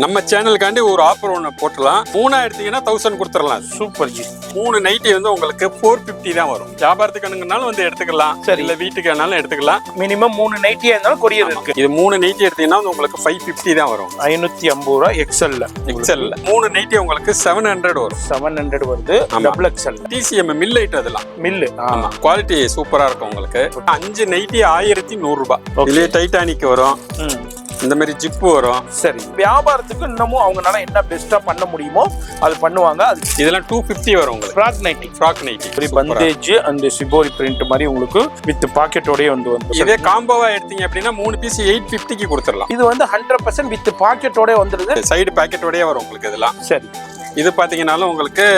நம்ம சேனலுக்காண்டி ஒரு ஆஃபர் ஒன்று போட்டுலாம். 3 எடுத்தீங்கன்னா 1000 கொடுத்துடலாம். Super G. 3 நைட்டி வந்து உங்களுக்கு 450 தான் வரும். வியாபாரத்துக்கு வந்து எடுத்துக்கலாம், சரி இல்ல வீட்டுக்கு வேணாலும் எடுத்துக்கலாம். மினிமம் 3 நைட்டியா இருந்தாலும் கொரியர் இருக்கு. இது 3 நைட்டி எடுத்தீங்கன்னா உங்களுக்கு 550 தான் வரும். 550 ரூபா எக்ஸ்எல்ல. 3 நைட்டி உங்களுக்கு 700 வரும். 700 வருது. Double XL. TCM mill item அதெல்லாம். மில். ஆமா, குவாலிட்டி சூப்பரா இருக்கும் உங்களுக்கு. 5 நைட்டி 1100 ரூபாய். இதுலயே டைட்டானிக் வரும், இந்த மாதிரி ஜிப்பு வரும். சரி, வியாபாரத்துக்கு இன்னமும் அவங்கனால என்ன பெஸ்டா பண்ண முடியுமோ அது பண்ணுவாங்க. அது இதெல்லாம் 250 வரும் உங்களுக்கு. Frock nightie bandhej and shibori print மாதிரி உங்களுக்கு வித் பாக்கெட்டோடயே வந்து இதே காம்போவா எடுத்தீங்க அப்படின்னா 3 பீஸ் 850க்கு கொடுத்துடலாம். இது வந்து 100% வித் பாக்கெட்டோட வந்துருது. சைடு பாக்கெட்டோடயே வரும் உங்களுக்கு இதெல்லாம். சரி, இது பாத்தீங்கன்னாலும் உங்களுக்கு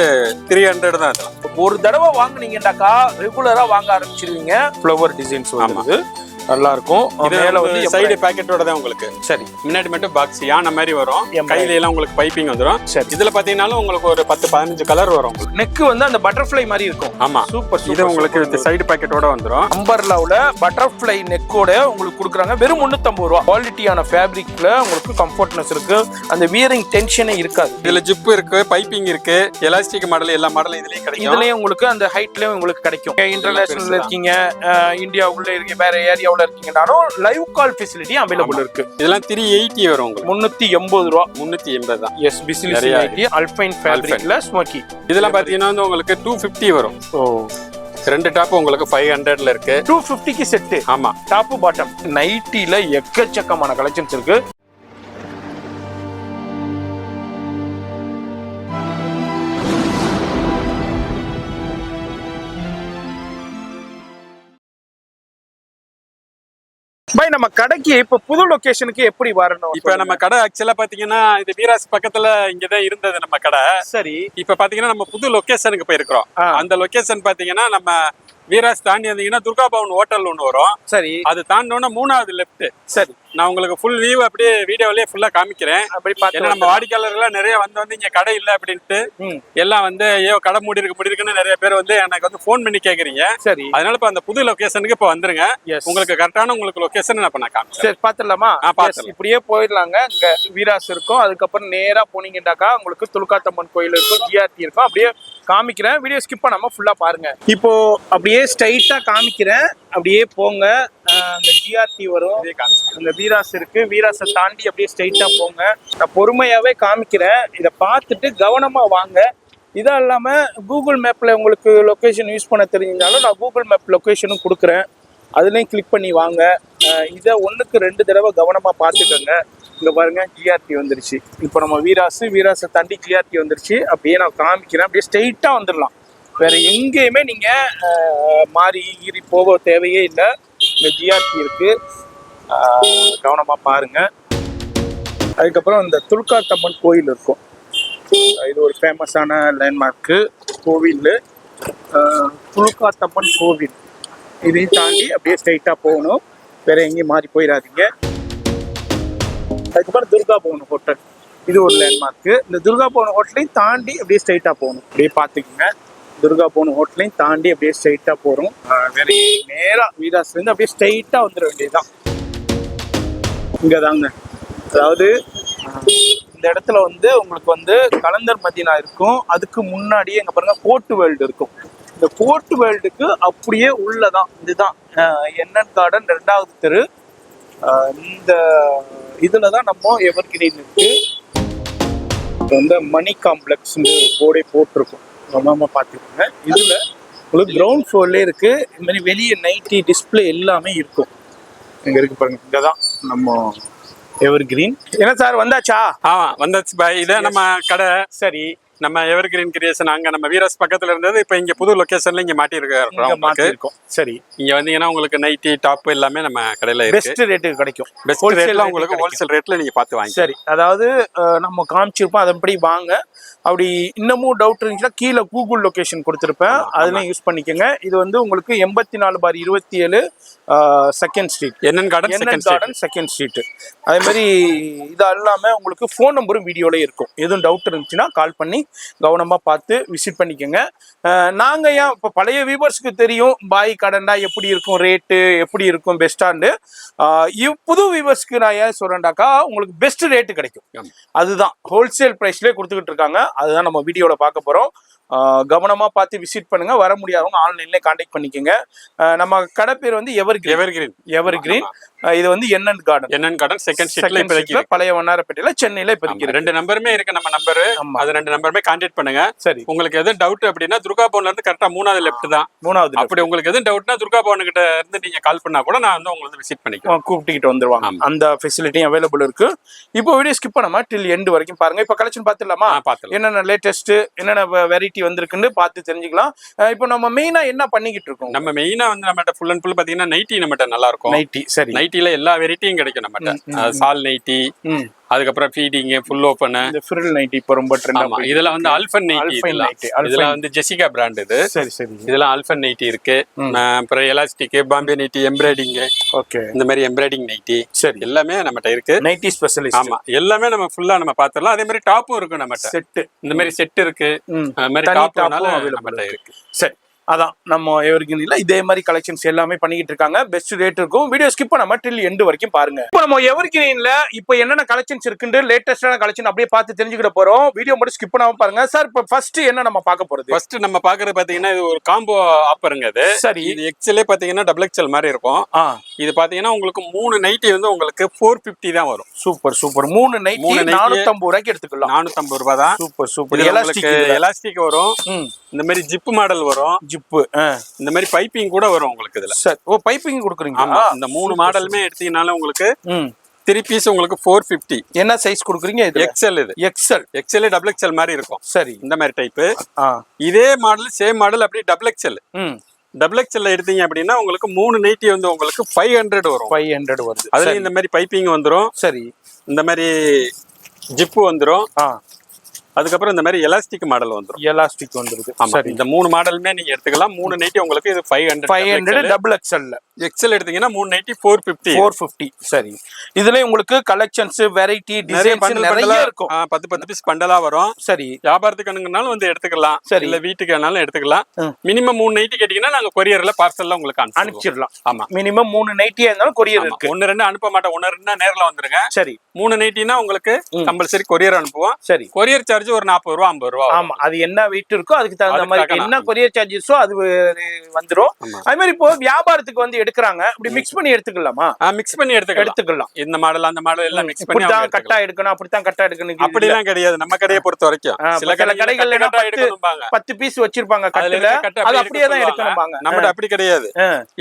300 தான். இதெல்லாம் ஒரு தடவை வாங்குனீங்கன்னாக்கா ரெகுலரா வாங்க ஆரம்பிச்சிருவீங்க. ஃப்ளவர் டிசைன்ஸ் வருது, நல்லா இருக்கும். மேல வந்து சைடு பாக்கெட்டோட தான் உங்களுக்கு. சரி, முன்னாடி மட்டும் பாக்ஸ் யானை மாதிரி வரும். கையில எல்லாம் உங்களுக்கு பைப்பிங் வந்துரும். சரி, இதுல பாத்தீங்கன்னாலும் உங்களுக்கு ஒரு 10-15 கலர் வரும். நெக் வந்து அந்த பட்டர்ஃப்ளை மாதிரி இருக்கும். ஆமா, சூப்பர். இது உங்களுக்கு சைடு பாக்கெட்டோட வந்துரும். அம்பர்லாவுல பட்டர்ஃப்ளை நெக்கோட உங்களுக்கு கொடுக்குறாங்க. வெறும் 350 ரூபா. குவாலிட்டியான ஃபேப்ரிக்ல உங்களுக்கு கம்ஃபர்ட்னஸ் இருக்கு. அந்த வியரிங் டென்ஷனே இருக்காது. இதுல ஜிப் இருக்கு, பைப்பிங் இருக்கு, எலாஸ்டிக் மாடல் எல்லா மாடலும் இதுலயே கிடைக்கும். இதுலயே உங்களுக்கு அந்த ஹைட்லயும் உங்களுக்கு கிடைக்கும். இன்டர்நேஷனல்ல இருக்கீங்க, இந்தியாவுக்குள்ள இருக்கீங்க, வேற ஏரியாவுல இருக்கீங்கனாலும் லைவ் கால் ஃபெசிலிட்டி அவைலபிள் இருக்கு. இதெல்லாம் 380 வரும் உங்களுக்கு. 380 ரூபா. 380 தான். எஸ், பிசினஸ் நைட்டி அல்பைன் ஃபேப்ரிக்ல ஸ்மோக்கி. இதெல்லாம் பாத்தீங்கன்னா வந்து உங்களுக்கு 250 வரும். ஓ, 2 டாப் உங்களுக்கு 500ல இருக்கு. 250க்கு செட். ஆமா, டாப் பாட்டம். நைட்டில எக்கச்சக்கமான கலெக்ஷன்ஸ் இருக்கு. பை, நம்ம கடைக்கு இப்ப புது லொகேஷனுக்கு எப்படி வரணும்? இப்ப நம்ம கடை ஆக்சுவலா பாத்தீங்கன்னா இது வீராஸ் பக்கத்துல இங்கதான் இருந்தது நம்ம கடை. சரி, இப்ப பாத்தீங்கன்னா நம்ம புது லொகேஷனுக்கு போயிருக்கிறோம். அந்த லொகேஷன் பாத்தீங்கன்னா நம்ம வீராஸ் தாண்டி வந்தீங்கன்னா துர்கா பவன் ஹோட்டல் ஒண்ணு வரும். சரி, அது தாண்டோன்னா 3வது லெஃப்ட். சரி, நான் உங்களுக்கு ஃபுல் வியூ அப்படியே வீடியோலயே ஃபுல்லா காமிக்கிறேன். அப்படி பார்த்தா நம்ம வாடிக்கையாளர்கள் நிறைய வந்து இங்க கடை இல்ல அப்படின்ட்டு எல்லாம் வந்து ஐயோ கடை மூடி இருக்குன்னு நிறைய பேர் வந்து எனக்கு வந்து போன் பண்ணி கேக்குறீங்க. சரி, அதனால இப்ப அந்த புது லொகேஷனுக்கு இப்ப வந்துருங்க. உங்களுக்கு கரெக்டான உங்களுக்கு லொகேஷன் நான் காமிச்சேன். சரி, பாத்துடலாமா? இப்படியே போயிடலாங்க. இங்க வீராஸ் இருக்கும், அதுக்கப்புறம் நேரா போனீங்கன்னாக்கா உங்களுக்கு துலுக்காத்தம்மன் கோயில் இருக்கும், ஜிஆர்டி இருக்கும். அப்படியே காமிக்கிறேன், வீடியோ ஸ்கிப் பண்ணாம ஃபுல்லா பாருங்க. இப்போ அப்படியே ஸ்ட்ரைட்டா காமிக்கிறேன், அப்படியே போங்க. அந்த ஜிஆர்டி வரும், அந்த வீராஸ் இருக்கு. வீராஸை தாண்டி அப்படியே ஸ்ட்ரைட்டா போங்க. நான் பொறுமையாவே காமிக்கிறேன், இதை பார்த்துட்டு கவனமா வாங்க. இதா இல்லாம கூகுள் மேப்ல உங்களுக்கு லொகேஷன் யூஸ் பண்ண தெரிஞ்சாலும் நான் கூகுள் மேப் லொகேஷனும் கொடுக்குறேன், அதுலயும் கிளிக் பண்ணி வாங்க. இதை 1க்கு 2 தடவை கவனமா பார்த்துக்கோங்க. இங்க பாருங்க, ஜிஆர்டி வந்துருச்சு. இப்போ நம்ம வீராஸை தாண்டி ஜிஆர்டி வந்துருச்சு. அப்படியே நான் காமிக்கிறேன், அப்படியே ஸ்ட்ரெயிட்டா வந்துடலாம். வேற எங்கேயுமே நீங்க மாறி ஈறி போக தேவையே இல்லை. இந்த ஜிஆர்டி இருக்கு, கவனமா பாருங்க. அதுக்கப்புறம் இந்த துலுக்காத்தம்மன் கோயில் இருக்கும். இது ஒரு ஃபேமஸான லேண்ட்மார்க்கு கோவில், துலுக்காத்தம்மன் கோவில். இதையும் தாண்டி அப்படியே ஸ்ட்ரைட்டா போகணும், வேற எங்கேயும் மாறி போயிடாதீங்க. அதுக்கப்புறம் துர்கா பவன் ஹோட்டல், இது ஒரு லேண்ட்மார்க்கு. இந்த துர்கா பவன் ஹோட்டலையும் தாண்டி அப்படியே ஸ்ட்ரைட்டா போகணும். அப்படியே பார்த்துக்குங்க, துர்கா பவன் ஹோட்டலையும் தாண்டி அப்படியே ஸ்ட்ரைட்டா போறோம். வேற நேரா வீராஸ்ல இருந்து அப்படியே ஸ்ட்ரைட்டா வந்துட வேண்டியதுதான். இங்க தாங்க, அதாவது இந்த இடத்துல வந்து உங்களுக்கு வந்து கலந்தர் மதீனா இருக்கும். அதுக்கு முன்னாடியே எங்க பாருங்க கோர்ட் வேர்ல்டு இருக்கும். இந்த கோர்ட் வேர்ல்டுக்கு அப்படியே உள்ளதான் இதுதான் என்என் கார்டன் 2வது தெரு. இந்த இதுலதான் நம்ம எவர்கிரீன் இருக்கு. வந்து மணி காம்ப்ளெக்ஸ் போர்டே போட்டிருக்கும், ரொம்ப பார்த்துக்கோங்க. இதுல உங்களுக்கு கிரவுண்ட் ஃப்ளோர்லேயே இருக்கு. இந்த மாதிரி வெளியே நைட்டி டிஸ்பிளே எல்லாமே இருக்கும். இங்க இருக்கு பாருங்க, இங்கதான் நம்ம எவர்கிரீன். என்ன சார் வந்தாச்சா? வந்தாச்சு பாய். இதை நம்ம கடை. சரி, நம்ம எவர்கிரீன் கிரியேஷன் அங்க நம்ம வீராஸ் பக்கத்துல இருந்தது. இப்ப இங்க புது லொகேஷன்ல இங்க மாட்டிருக்கோம். சரி, இங்க வந்தீங்கன்னா உங்களுக்கு நைட்டி டாப் எல்லாமே நம்ம கடையில பெஸ்ட் ரேட்டுக்கு கிடைக்கும். பெஸ்ட் ரேட்ல உங்களுக்கு ஹோல்சேல் ரேட்ல நீங்க பார்த்து வாங்க. சரி, அதாவது நம்ம காமிச்சிருப்போம், அதன்படி வாங்க. அப்படி இன்னமும் டவுட் இருந்துச்சுன்னா கீழே கூகுள் லொகேஷன் கொடுத்துருப்பேன், அதுலயும் யூஸ் பண்ணிக்கோங்க. இது வந்து உங்களுக்கு 84/27 second street, NN garden second street. அதே மாதிரி இது இல்லாம உங்களுக்கு ஃபோன் நம்பரும் வீடியோல இருக்கும். எதுவும் டவுட் இருந்துச்சுன்னா கால் பண்ணி கவனமா பார்த்து விசிட் பண்ணிக்கோங்க. நாங்க ஏன் இப்போ பழைய வியூவர்ஸ்க்கு தெரியும் பாய் கடண்டா எப்படி இருக்கும், ரேட்டு எப்படி இருக்கும் பெஸ்டாண்டு. புது வியூவர்ஸ்க்கு நான் ஏன் சொல்றேன்டாக்கா, உங்களுக்கு பெஸ்ட் ரேட்டு கிடைக்கும். அதுதான் ஹோல்சேல் பிரைஸ்லேயே கொடுத்துக்கிட்டு இருக்காங்க. அதுதான் நம்ம வீடியோல பார்க்க போறோம். கவனமா பார்த்து விசிட் பண்ணுங்க. வர முடியாதவங்க ஆன்லைன்ல கான்டாக்ட் பண்ணிக்கோங்க. நம்ம கடை பேர் வந்து எவர்கிரீன். இது வந்து என்என் கார்டன் செகண்ட் ஸ்ட்ரீட்ல பழைய வண்ணாரப்பேட்டையில சென்னையில இப்போதைக்கு 2 நம்பருமே இருக்கு. நம்ம நம்பர் அது 2 நம்பருமே கான்டாக்ட் பண்ணுங்க. சரி, உங்களுக்கு எதுவும் டவுட் அப்படின்னா துர்கா பவன்ல இருந்து கரெக்டா 3வது லெஃப்ட் தான். 3வது அப்படி உங்களுக்கு எதுவும் டவுட்னா துர்கா பவன் கிட்ட இருந்து நீங்க கால் பண்ணா கூட நான் வந்து உங்களுக்கு விசிட் பண்ணிக்கிறேன். கூப்பிட்டுக்கிட்டு வந்துருவாங்க. அந்த ஃபெசிலிட்டியும் அவைலபிள் இருக்கு. இப்போ வீடியோ ஸ்கிப் பண்ணாம டில் எண்ட் வரைக்கும் பாருங்க. இப்போ கலெக்ஷன் பார்த்துடலாமா? என்னென்ன லேட்டஸ்ட் என்னென்ன வெரைட்டி வந்திருக்குன்னு பார்த்து தெரிஞ்சுக்கலாம். இப்போ நம்ம மெயினா என்ன பண்ணிக்கிட்டு இருக்கோம்? நம்ம மெயினா வந்து நம்மகிட்ட ஃபுல் அண்ட் ஃபுல் பாத்தீங்கன்னா நைட்டி நம்மகிட்ட நல்லா இருக்கும். நைட்டி, சரி, நைட்டில எல்லா வெரைட்டியும் கிடைக்கும் நம்மகிட்ட. சால் நைட்டி, அதுக்கப்புறம் ஃபீடிங், ஃபுல் ஓபன், இந்த ஃப்ரில் நைட்டி இப்போ ரொம்ப ட்ரெண்டா. இதெல்லாம் வந்து அல்ஃபன் நைட்டி. இதெல்லாம் வந்து ஜெசிகா பிராண்ட் இது. சரி சரி. இதெல்லாம் அல்ஃபன் நைட்டி இருக்கு. அப்புறம் elastic, Bombay nighty, embroidering, okay, இந்த மாதிரி எம்ப்ராய்டிங் நைட்டி, சரி, எல்லாமே நம்மகிட்ட இருக்கு. Nighty specialist. ஆமா, எல்லாமே நம்ம ஃபுல்லா நம்ம பாத்துறலாம். அதே மாதிரி டாப்பும் இருக்கு நம்மகிட்ட. செட், இந்த மாதிரி செட் இருக்கு. அந்த மாதிரி டாப்பும் நம்மகிட்ட இருக்கு. சரி, அதான் நம்ம எவர்கிரீன்ல இதே மாதிரி கலெக்ஷன்ஸ் எல்லாமே பண்ணிக்கிட்டு இருக்காங்க. பெஸ்ட் ரேட் இருக்கும். வீடியோ ஸ்கிப் பண்ணாம டில் எண்ட் வரைக்கும் பாருங்க. இப்போ நம்ம எவர்கிரீன்ல இப்போ என்னென்ன கலெக்ஷன்ஸ் இருக்குன்னு லேட்டஸ்டான கலெக்ஷன் அப்படியே பார்த்து தெரிஞ்சுக்கிட போறோம். வீடியோ மட்டும் ஸ்கிப் பண்ணாம பாருங்க. சார், இப்போ ஃபர்ஸ்ட் என்ன நம்ம பார்க்க போறது? ஃபர்ஸ்ட் நம்ம பார்க்கறது பாத்தீங்கன்னா இது ஒரு காம்போ ஆஃபருங்க. இது சரி, இது எக்ஸ்எல்லே பாத்தீங்கன்னா டபுள் எக்ஸ்எல் மாதிரி இருக்கும். இது பாத்தீங்கன்னா உங்களுக்கு 3 நைட்டி வந்து உங்களுக்கு 450 தான் வரும். Super super. 3 நைட்டி 450 ரூபாய்க்கு எடுத்துக்கலாம். 450 ரூபாய் தான். Super super. எலாஸ்டிக் வரும். இந்த மாதிரி ஜிப் மாடல் வரும். ஜிப்பு, இந்த மாதிரி பைப்பிங் கூட வரும் உங்களுக்கு இதுல. சார், ஓ, பைப்பிங் கொடுக்குறீங்க? ஆமா, இந்த 3 மாடலுமே எடுத்தீங்கனால உங்களுக்கு 3 பீஸ் உங்களுக்கு 450. என்ன சைஸ் கொடுக்குறீங்க? இது எக்ஸ்எல். இது எக்ஸ்எல் டபுள் எக்ஸ்எல் மாதிரி இருக்கும். சரி, இந்த மாதிரி டைப். இதே மாடல் சேம் மாடல் அப்படியே டபுள் எக்ஸ்எல். டபுள் எக்ஸ்எல் எடுத்தீங்க அப்படின்னா உங்களுக்கு 3 நைட்டி வந்து உங்களுக்கு 500 வரும். 500 வருது. அதுல இந்த மாதிரி பைப்பிங் வந்துரும். சரி, இந்த மாதிரி ஜிப்பு வந்துரும். அதுக்கப்புறம் இந்த மாதிரி எலாஸ்டிக் மாடல் வந்துரும். எலாஸ்டிக் வந்துருது. சரி, இந்த 3 மாடலுமே நீங்க எடுத்துக்கலாம். 3 நைட்டி உங்களுக்கு இது 500 டபுள் எக்ஸ்எல். எக்ஸ்எல் எடுத்தீங்கன்னா 3 நைட்டி 450. சரி, இதுல உங்களுக்கு கலெக்ஷன்ஸ், வெரைட்டி, டிசைன்ஸ் நிறைய இருக்கும். 10 பீஸ் பண்டலா வரும். சரி, வியாபாரத்துக்குனாலும் வந்து எடுத்துக்கலாம். சரி, இல்ல வீட்டுக்குனாலும் எடுத்துக்கலாம். மினிமம் 3 நைட்டி கேட்டீங்கன்னா நாங்க கொரியர்ல பார்சல்ல உங்களுக்கு அனுப்பிச்சிடலாம். ஆமா, மினிமம் 3 நைட்டியா இருந்தாலும் கொரியர் இருக்கு. 1-2 அனுப்ப மாட்டோம். 1-2 நேர்ல வந்துருங்க. சரி, 3 நைட்டினா உங்களுக்கு கம்பல்சரி கொரியர் அனுப்புவோம். சரி, கொரியர் சார்ஜ் ஒரு 40 ரூபா 50 ரூபா. ஆமா, அது என்ன வெயிட் இருக்கோ அதுக்கு தகுந்த மாதிரி என்ன கொரியர் சார்ஜஸோ அது வந்துரும். அதே மாதிரி இப்போ வியாபாரத்துக்கு வந்து எடுக்கிறாங்க, இப்படி மிக்ஸ் பண்ணி எடுத்துக்கலாமா? மிக்ஸ் பண்ணி எடுத்துக்கலாம். இந்த மாடல் அந்த மாடல் எல்லாம் மிக்ஸ் பண்ணி கட்டா எடுக்கணும், அப்படித்தான் கட்டா எடுக்கணும். அப்படிலாம் கிடையாது. நம்ம கடையை பொறுத்த வரைக்கும் சில கடைகள்ல 10 பீஸ் வச்சிருப்பாங்க கட்டுல, அது அப்படியே தான் எடுக்கணும்பாங்க. நம்ம அப்படி கிடையாது.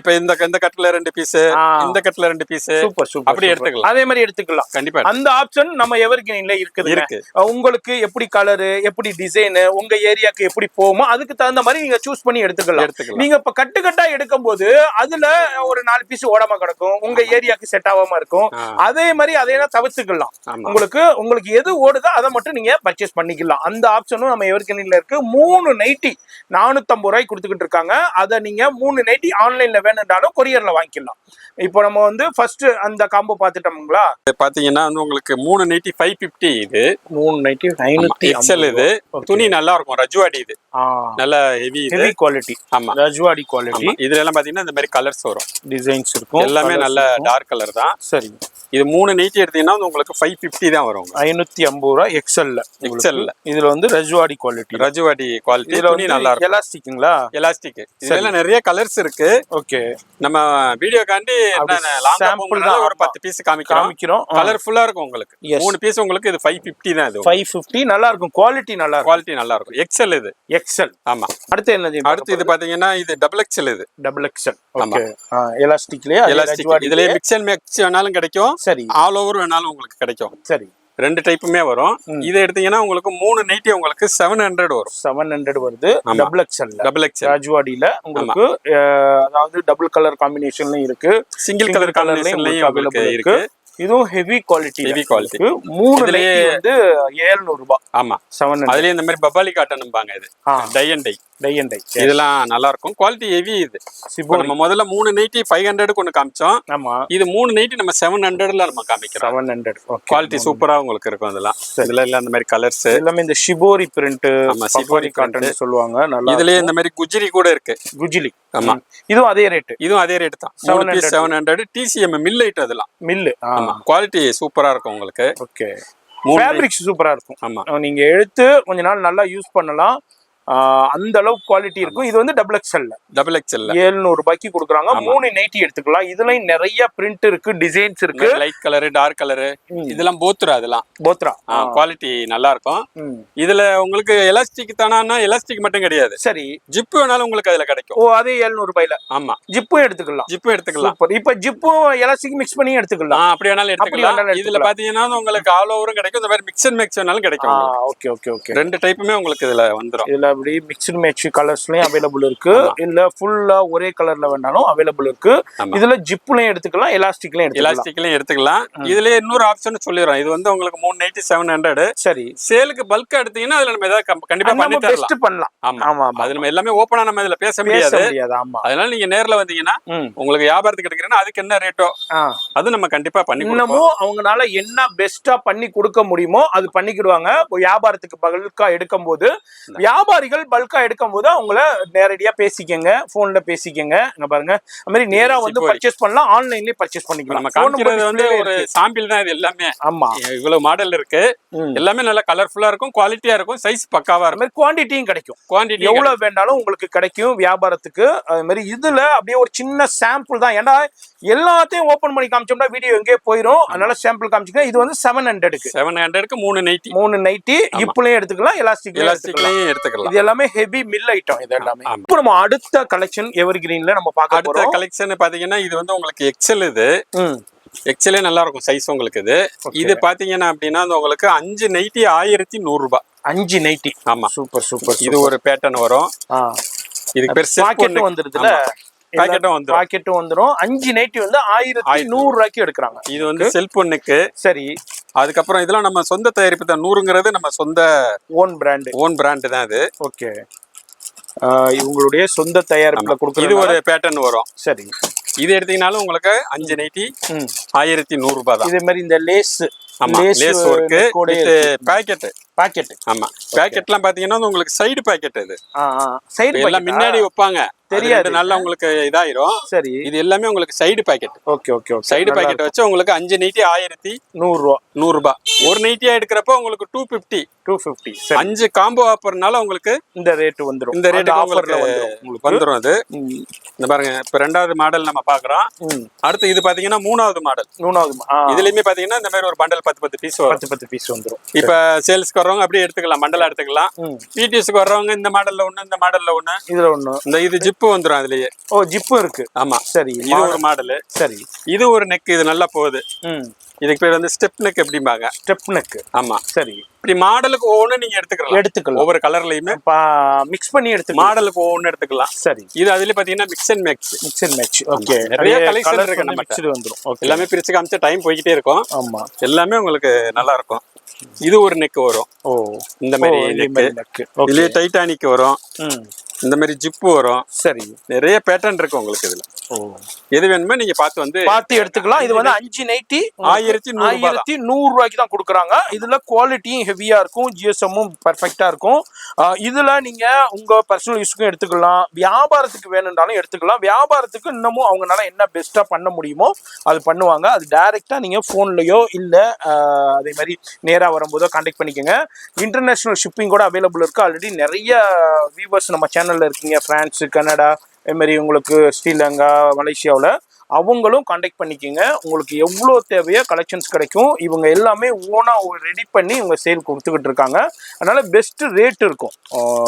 இப்ப இந்த கட்டுல 2 பீஸ், இந்த கட்டுல 2 பீஸ், சூப்பர் சூப்பர், அப்படி எடுத்துக்கலாம். அதே மாதிரி எடுத்துக்கலாம். கண்டிப்பா அந்த ஆப்ஷன் நம்ம எவர்கிரீன்ல இருக்குது. உங்களுக்கு எப்படி கலர், எப்படி டிசைன், உங்க ஏரியாக்கு எப்படி போகுமோ அதுக்கு தகுந்த மாதிரி நீங்க சூஸ் பண்ணி எடுத்துக்கலாம். நீங்க இப்ப கட்டா எடுக்கும் போது அதுல ஒரு 4 பீஸ் ஓடாம கிடக்கும், உங்க ஏரியாக்கு செட் ஆகாம இருக்கும். அதே மாதிரி அதையெல்லாம் தவிர்த்துக்கலாம். உங்களுக்கு எது ஓடுதோ அதை மட்டும் நீங்க பர்ச்சேஸ் பண்ணிக்கலாம். அந்த ஆப்ஷனும் நம்ம எவர்கிரீன்ல இருக்கு. 3 நைட்டி 450 ரூபாய்க்கு கொடுத்துக்கிட்டு இருக்காங்க. அதை நீங்க 3 நைட்டி ஆன்லைன்ல வேணும்னாலும் கொரியர்ல வாங்கிக்கலாம். இப்போ நம்ம வந்து ஃபர்ஸ்ட் அந்த காம்போ பாத்துட்டோம்ங்களா? பாத்தீங்கன்னா வந்து உங்களுக்கு 3 நைட்டி 550. இது 3 நைட்டி 550 எக்ஸ்எல். இது துணி நல்லா இருக்கும். ரஜ்வாடி. இது நல்ல ஹெவி குவாலிட்டி. ஆமா, ரஜ்வாடி குவாலிட்டி. இதுல எல்லாம் பாத்தீங்கன்னா இந்த மாதிரி கலர்ஸ் வரும், டிசைன்ஸ் இருக்கும். எல்லாமே நல்ல டார்க் கலர் தான். சரி, இது 3 நைட்டி எடுத்தீங்கன்னா உங்களுக்கு 550 தான் வரும். 550 ரூபாய் எக்ஸ்எல். இதுல வந்து ரஜ்வாடி குவாலிட்டி. துணி நல்லா இருக்கும். எலாஸ்டிக்ங்களா? எலாஸ்டிக். இதுல நிறைய கலர்ஸ் இருக்கு. ஓகே, நம்ம வீடியோ காண்டி சாம்பிள் தான் ஒரு 10 பீஸ் காமிக்கிறோம். கலர்ஃபுல்லா இருக்கும் உங்களுக்கு. 3 பீஸ் உங்களுக்கு இது 550 தான். இது 550 நல்லா இருக்கும். குவாலிட்டி நல்லா இருக்கும். எக்ஸ்எல். இது எக்ஸ்எல். ஆமா. அடுத்து என்னது? அடுத்து இது பாத்தீங்கன்னா இது டபுள் எக்ஸ்எல். இது டபுள் எக்ஸ்எல். ஓகே, எலாஸ்டிக்லயே இதுலயே மிக்ஸ் அண்ட் மேட்ச் வேணாலும் கிடைக்கும். சரி, ஆல் ஓவர் வேணாலும் உங்களுக்கு கிடைக்கும். சரி, 2 டைப்புமே வரும். இதை எடுத்தீங்கன்னா உங்களுக்கு 3 நைட்டி உங்களுக்கு 700 வரும். 700 வருது. டபுள் எக்ஸ்எல் ராஜ்வாடியில உங்களுக்கு அதாவது டபுள் கலர் காம்பினேஷன்லயும் இருக்கு, சிங்கிள் கலர் காம்பினேஷன்லயும் இருக்கு. இதுவும் ஹெவி குவாலிட்டி. Heavy quality. 3 வந்து 700 ரூபாய். ஆமா 700. அதுலயே இந்த மாதிரி பபாலி காட்டன்பாங்க. இது டை அண்ட் டை. இதெல்லாம் நல்லா இருக்கும். Quality heavy. இது நம்ம முதல்ல 3 நைட்டி 500 ஒன்னு காமிச்சோம். ஆமா, இது 3 நைட்டி நம்ம 700ல நம்ம காமிக்கிறோம். 700. குவாலிட்டி சூப்பரா உங்களுக்கு இருக்கும். அதெல்லாம் இதுல இல்ல அந்த மாதிரி கலர்ஸ் எல்லாமே இந்த ஷிபோரி பிரிண்ட், ஷிபோரி காட்டன் சொல்லுவாங்க. நல்லா இதுலயே இந்த மாதிரி குஜிலி கூட இருக்கு. குஜிலி. ஆமா, இதுவும் அதே ரேட். இதுவும் அதே ரேட் தான். 700 TCM மில் ஐட். அதெல்லாம் மில். ஆமா, குவாலிட்டி சூப்பரா இருக்கும் உங்களுக்கு. ஓகே, ஃபேப்ரிக்ஸ் சூப்பரா இருக்கும். ஆமா, நீங்க எடுத்து கொஞ்ச நாள் நல்லா யூஸ் பண்ணலாம். அந்த அளவுக்கு குவாலிட்டி இருக்கும். இது வந்து டபுள் எக்ஸ்எல் 700 ரூபாய்க்கு கொடுக்குறாங்க. 3 நைட்டி எடுத்துக்கலாம். இதுலயும் நிறைய பிரிண்ட் இருக்கு, டிசைன்ஸ் இருக்கு. லைட் கலர், டார்க் கலர், இதெல்லாம் போத்ரா. அதெல்லாம் போத்ரா குவாலிட்டி நல்லா இருக்கும். இதுல உங்களுக்கு எலாஸ்டிக் தானா? எலாஸ்டிக் மட்டும் கிடையாது. சரி, ஜிப் வேணாலும் உங்களுக்கு அதுல கிடைக்கும். ஓ, அதே 700 ரூபாயில. ஆமா, ஜிப்பும் எடுத்துக்கலாம். ஜிப்பும் எடுத்துக்கலாம். இப்ப ஜிப்பும் எலாஸ்டிக் மிக்ஸ் பண்ணி எடுத்துக்கலாம். அப்படி வேணாலும் எடுத்துக்கலாம். இதுல பாத்தீங்கன்னா உங்களுக்கு ஆல் ஓவரும் கிடைக்கும். இந்த மாதிரி மிக்ஸ் அண்ட் மேட்ச் வேணாலும் கிடைக்கும். Okay okay okay. 2 டைப்புமே உங்களுக்கு இதுல வந்துரும். இதுல அப்படி மிக்ஸ்ட் மேட்ச் கலர்ஸ்லயும் அவைலபிள் இருக்கு. இல்ல ஃபுல்லா ஒரே கலர்ல வேணாலும் அவைலபிள் இருக்கு. இதுல ஜிப்லயும் எடுத்துக்கலாம், எலாஸ்டிக்லயும் எடுத்துக்கலாம். இதுல இன்னொரு ஆப்ஷன் சொல்லிடுறோம். இது வந்து உங்களுக்கு 3 நைட்டி 700. சரி, சேலுக்கு பல்கா எடுத்தீங்கன்னா அதுல நம்ம ஏதாவது கண்டிப்பா பண்ணி பண்ணலாம். ஆமா, அது நம்ம எல்லாமே ஓபனா நம்ம இதுல பேச முடியாது. அதனால நீங்க நேர்ல வந்தீங்கன்னா உங்களுக்கு வியாபாரத்துக்கு எடுக்கிறேன்னா அதுக்கு என்ன ரேட்டோ அது நம்ம கண்டிப்பா பண்ணி கொடுப்போம். அவங்கனால என்ன பெஸ்டா பண்ணி கொடுக்க முடியுமோ அது பண்ணிக்கிடுவாங்க. வியாபாரத்துக்கு பல்கா எடுக்கும் போது, வியாபாரிகள் பல்கா எடுக்கும் போது அவங்கள நேரடியா பேசிக்கங்க, போன்ல பேசிக்கங்க. இங்க பாருங்க, அந்த மாதிரி நேரா வந்து பர்ச்சேஸ் பண்ணலாம், ஆன்லைன்லயே பர்ச்சேஸ் பண்ணிக்கலாம். நம்ம காமிக்கிறது வந்து ஒரு சாம்பிள் தான் இது எல்லாமே. ஆமா, இவ்வளவு மாடல் இருக்கு. எல்லாமே நல்லா கலர்ஃபுல்லா இருக்கும், குவாலிட்டியா இருக்கும், சைஸ் பக்காவா இருக்கும். குவாண்டிட்டியும் கிடைக்கும். குவாண்டிட்டி எவ்வளவு வேண்டாலும் உங்களுக்கு கிடைக்கும் வியாபாரத்துக்கு. அது மாதிரி இதுல அப்படியே ஒரு சின்ன சாம்பிள் தான். ஏன்னா எல்லாத்தையும் ஓபன் பண்ணி காமிச்சோம்னா வீடியோ எங்கேயே போயிடும். அதனால சாம்பிள் காமிச்சுக்க. இது வந்து 700க்கு 3 நைட்டி இப்பலயும் எடுத்துக்கலாம், எலாஸ்டிக்லயும் எடுத்துக்கலாம். இது எல்லாமே ஹெவி மில் ஐட்டம். இது எல்லாமே. இப்போ நம்ம அடுத்த கலெக்ஷன் எவர்கிரீன்ல நம்ம பார்க்க போறோம். அடுத்த கலெக்ஷன் பாத்தீங்கன்னா இது வந்து உங்களுக்கு எக்ஸல். இது எக்ஸலே நல்லா இருக்கும் சைஸ் உங்களுக்கு. இது பாத்தீங்கன்னா அப்படின்னா உங்களுக்கு 5 நைட்டி 1100 ரூபாய். 5 நைட்டி. ஆமா, சூப்பர் சூப்பர். இது ஒரு பேட்டர்ன் வரும். இதுக்கு பேர் பாக்கெட் வந்துருதுல. பாக்கெட்டும் வந்துரும். 5 நைட்டி வந்து 1100 ரூபாய்க்கு எடுக்கிறாங்க. இது வந்து செல்ஃப் ஒன்னுக்கு. சரி, அதுக்கப்புறம் இதெல்லாம் நம்ம சொந்த தயாரிப்பு தான். 100ங்கிறது நம்ம சொந்த ஓன் பிராண்ட் தான் இது. ஓகே, இவங்களுடைய சொந்த தயாரிப்புல கொடுக்குறது. இது ஒரு பேட்டர்ன் வரும். சரி, இது எடுத்தீங்கனாலும் உங்களுக்கு 5 நைட்டி 1100 ரூபாய் தான். இதே மாதிரி இந்த லேஸ் ஒர்க் வித் பாக்கெட். ஆமா, பாக்கெட்லாம் பாத்தீங்கன்னா உங்களுக்கு சைடு பாக்கெட். இது சைடு எல்லாம் முன்னாடி வைப்பாங்க, தெரியாது, நல்லா உங்களுக்கு இதாயிரும். சரி, இது எல்லாமே உங்களுக்கு side packet. Okay okay. Side packet வச்சு உங்களுக்கு 5 நைட்டி 1100 ரூபாய். ஒரு நைட்டியா எடுக்கிறப்ப உங்களுக்கு 250. 5 காம்போ ஆஃபர்னால உங்களுக்கு இந்த ரேட் வந்துரும். இந்த ரேட் உங்களுக்கு வந்துரும். அது இந்த பாருங்க, இப்ப 2வது மாடல் நம்ம பாக்குறோம். அடுத்து இது பாத்தீங்கன்னா 3வது மாடல். இதுலயுமே பாத்தீங்கன்னா இந்த மாதிரி ஒரு பண்டல் 10 பீஸ் வந்துரும். இப்ப சேல்ஸ்க்கு வர்றவங்க அப்படியே எடுத்துக்கலாம், மண்டலா எடுத்துக்கலாம். பிடிஎஸ்க்கு வர்றவங்க இந்த மாடல்ல ஒண்ணு, இந்த மாடல்ல ஒண்ணு, இதுல ஒண்ணு. இந்த இது ஜிப்பு வந்துரும் அதுலயே. ஓ, ஜிப்பு இருக்கு. ஆமா, சரி. இது ஒரு மாடல். சரி, இது ஒரு நெக். இது நல்லா போகுது. இதுக்கு பேர் வந்து ஸ்டெப் நெக் அப்படிம்பாங்க. Step neck. ஆமா, சரி. இப்படி மாடலுக்கு ஒவ்வொன்று நீங்க எடுத்துக்கலாம். ஒவ்வொரு கலர்லயுமே மிக்ஸ் பண்ணி மாடலுக்கு ஒவ்வொன்று எடுத்துக்கலாம். சரி, இது அதுல பாத்தீங்கன்னா மிக்ஸ் அண்ட் மேட்ச். ஓகே, நிறைய கலெக்ஷன் இருக்கு. நம்ம வந்துரும். எல்லாமே பிரிச்சு காமிச்சா டைம் போய்கிட்டே இருக்கும். ஆமா, எல்லாமே உங்களுக்கு நல்லா இருக்கும். இது ஒரு நெக் வரும். ஓ, இந்த மாதிரி நெக். இதுலயே டைட்டானிக் வரும். இந்த மாதிரி ஜிப்பு வரும். சரி, நிறைய பேட்டர்ன் இருக்கு உங்களுக்கு இதுல. எது வேணுமோ நீங்க பார்த்து எடுத்துக்கலாம். இது வந்து 5 நைட்டி 1100 ரூபாய்க்கு தான் கொடுக்குறாங்க. இதுல குவாலிட்டியும் ஹெவியா இருக்கும், ஜிஎஸ்எம்மும் பெர்ஃபெக்டா இருக்கும். இதுல நீங்க உங்க பர்சனல் யூஸ்க்கும் எடுத்துக்கலாம், வியாபாரத்துக்கு வேணும்னாலும் எடுத்துக்கலாம். வியாபாரத்துக்கு இன்னமும் அவங்களால என்ன பெஸ்டா பண்ண முடியுமோ அது பண்ணுவாங்க. அது டைரக்டா நீங்க போன்லயோ இல்ல அதே மாதிரி நேரா வரும்போதோ கான்டாக்ட் பண்ணிக்கோங்க. இன்டர்நேஷனல் ஷிப்பிங் கூட அவைலபிள் இருக்கு. ஆல்ரெடி நிறைய வியூவர்ஸ் நம்ம சேனல்ல இருக்கீங்க, பிரான்ஸ், கனடா, அது மாதிரி உங்களுக்கு ஸ்ரீலங்கா, மலேசியாவில். அவங்களும் கான்டாக்ட் பண்ணிக்கோங்க. உங்களுக்கு எவ்வளோ தேவையோ கலெக்ஷன்ஸ் கிடைக்கும். இவங்க எல்லாமே ஓனாக ரெடி பண்ணி இவங்க சேல் கொடுத்துக்கிட்டு இருக்காங்க. அதனால பெஸ்ட் ரேட் இருக்கும்.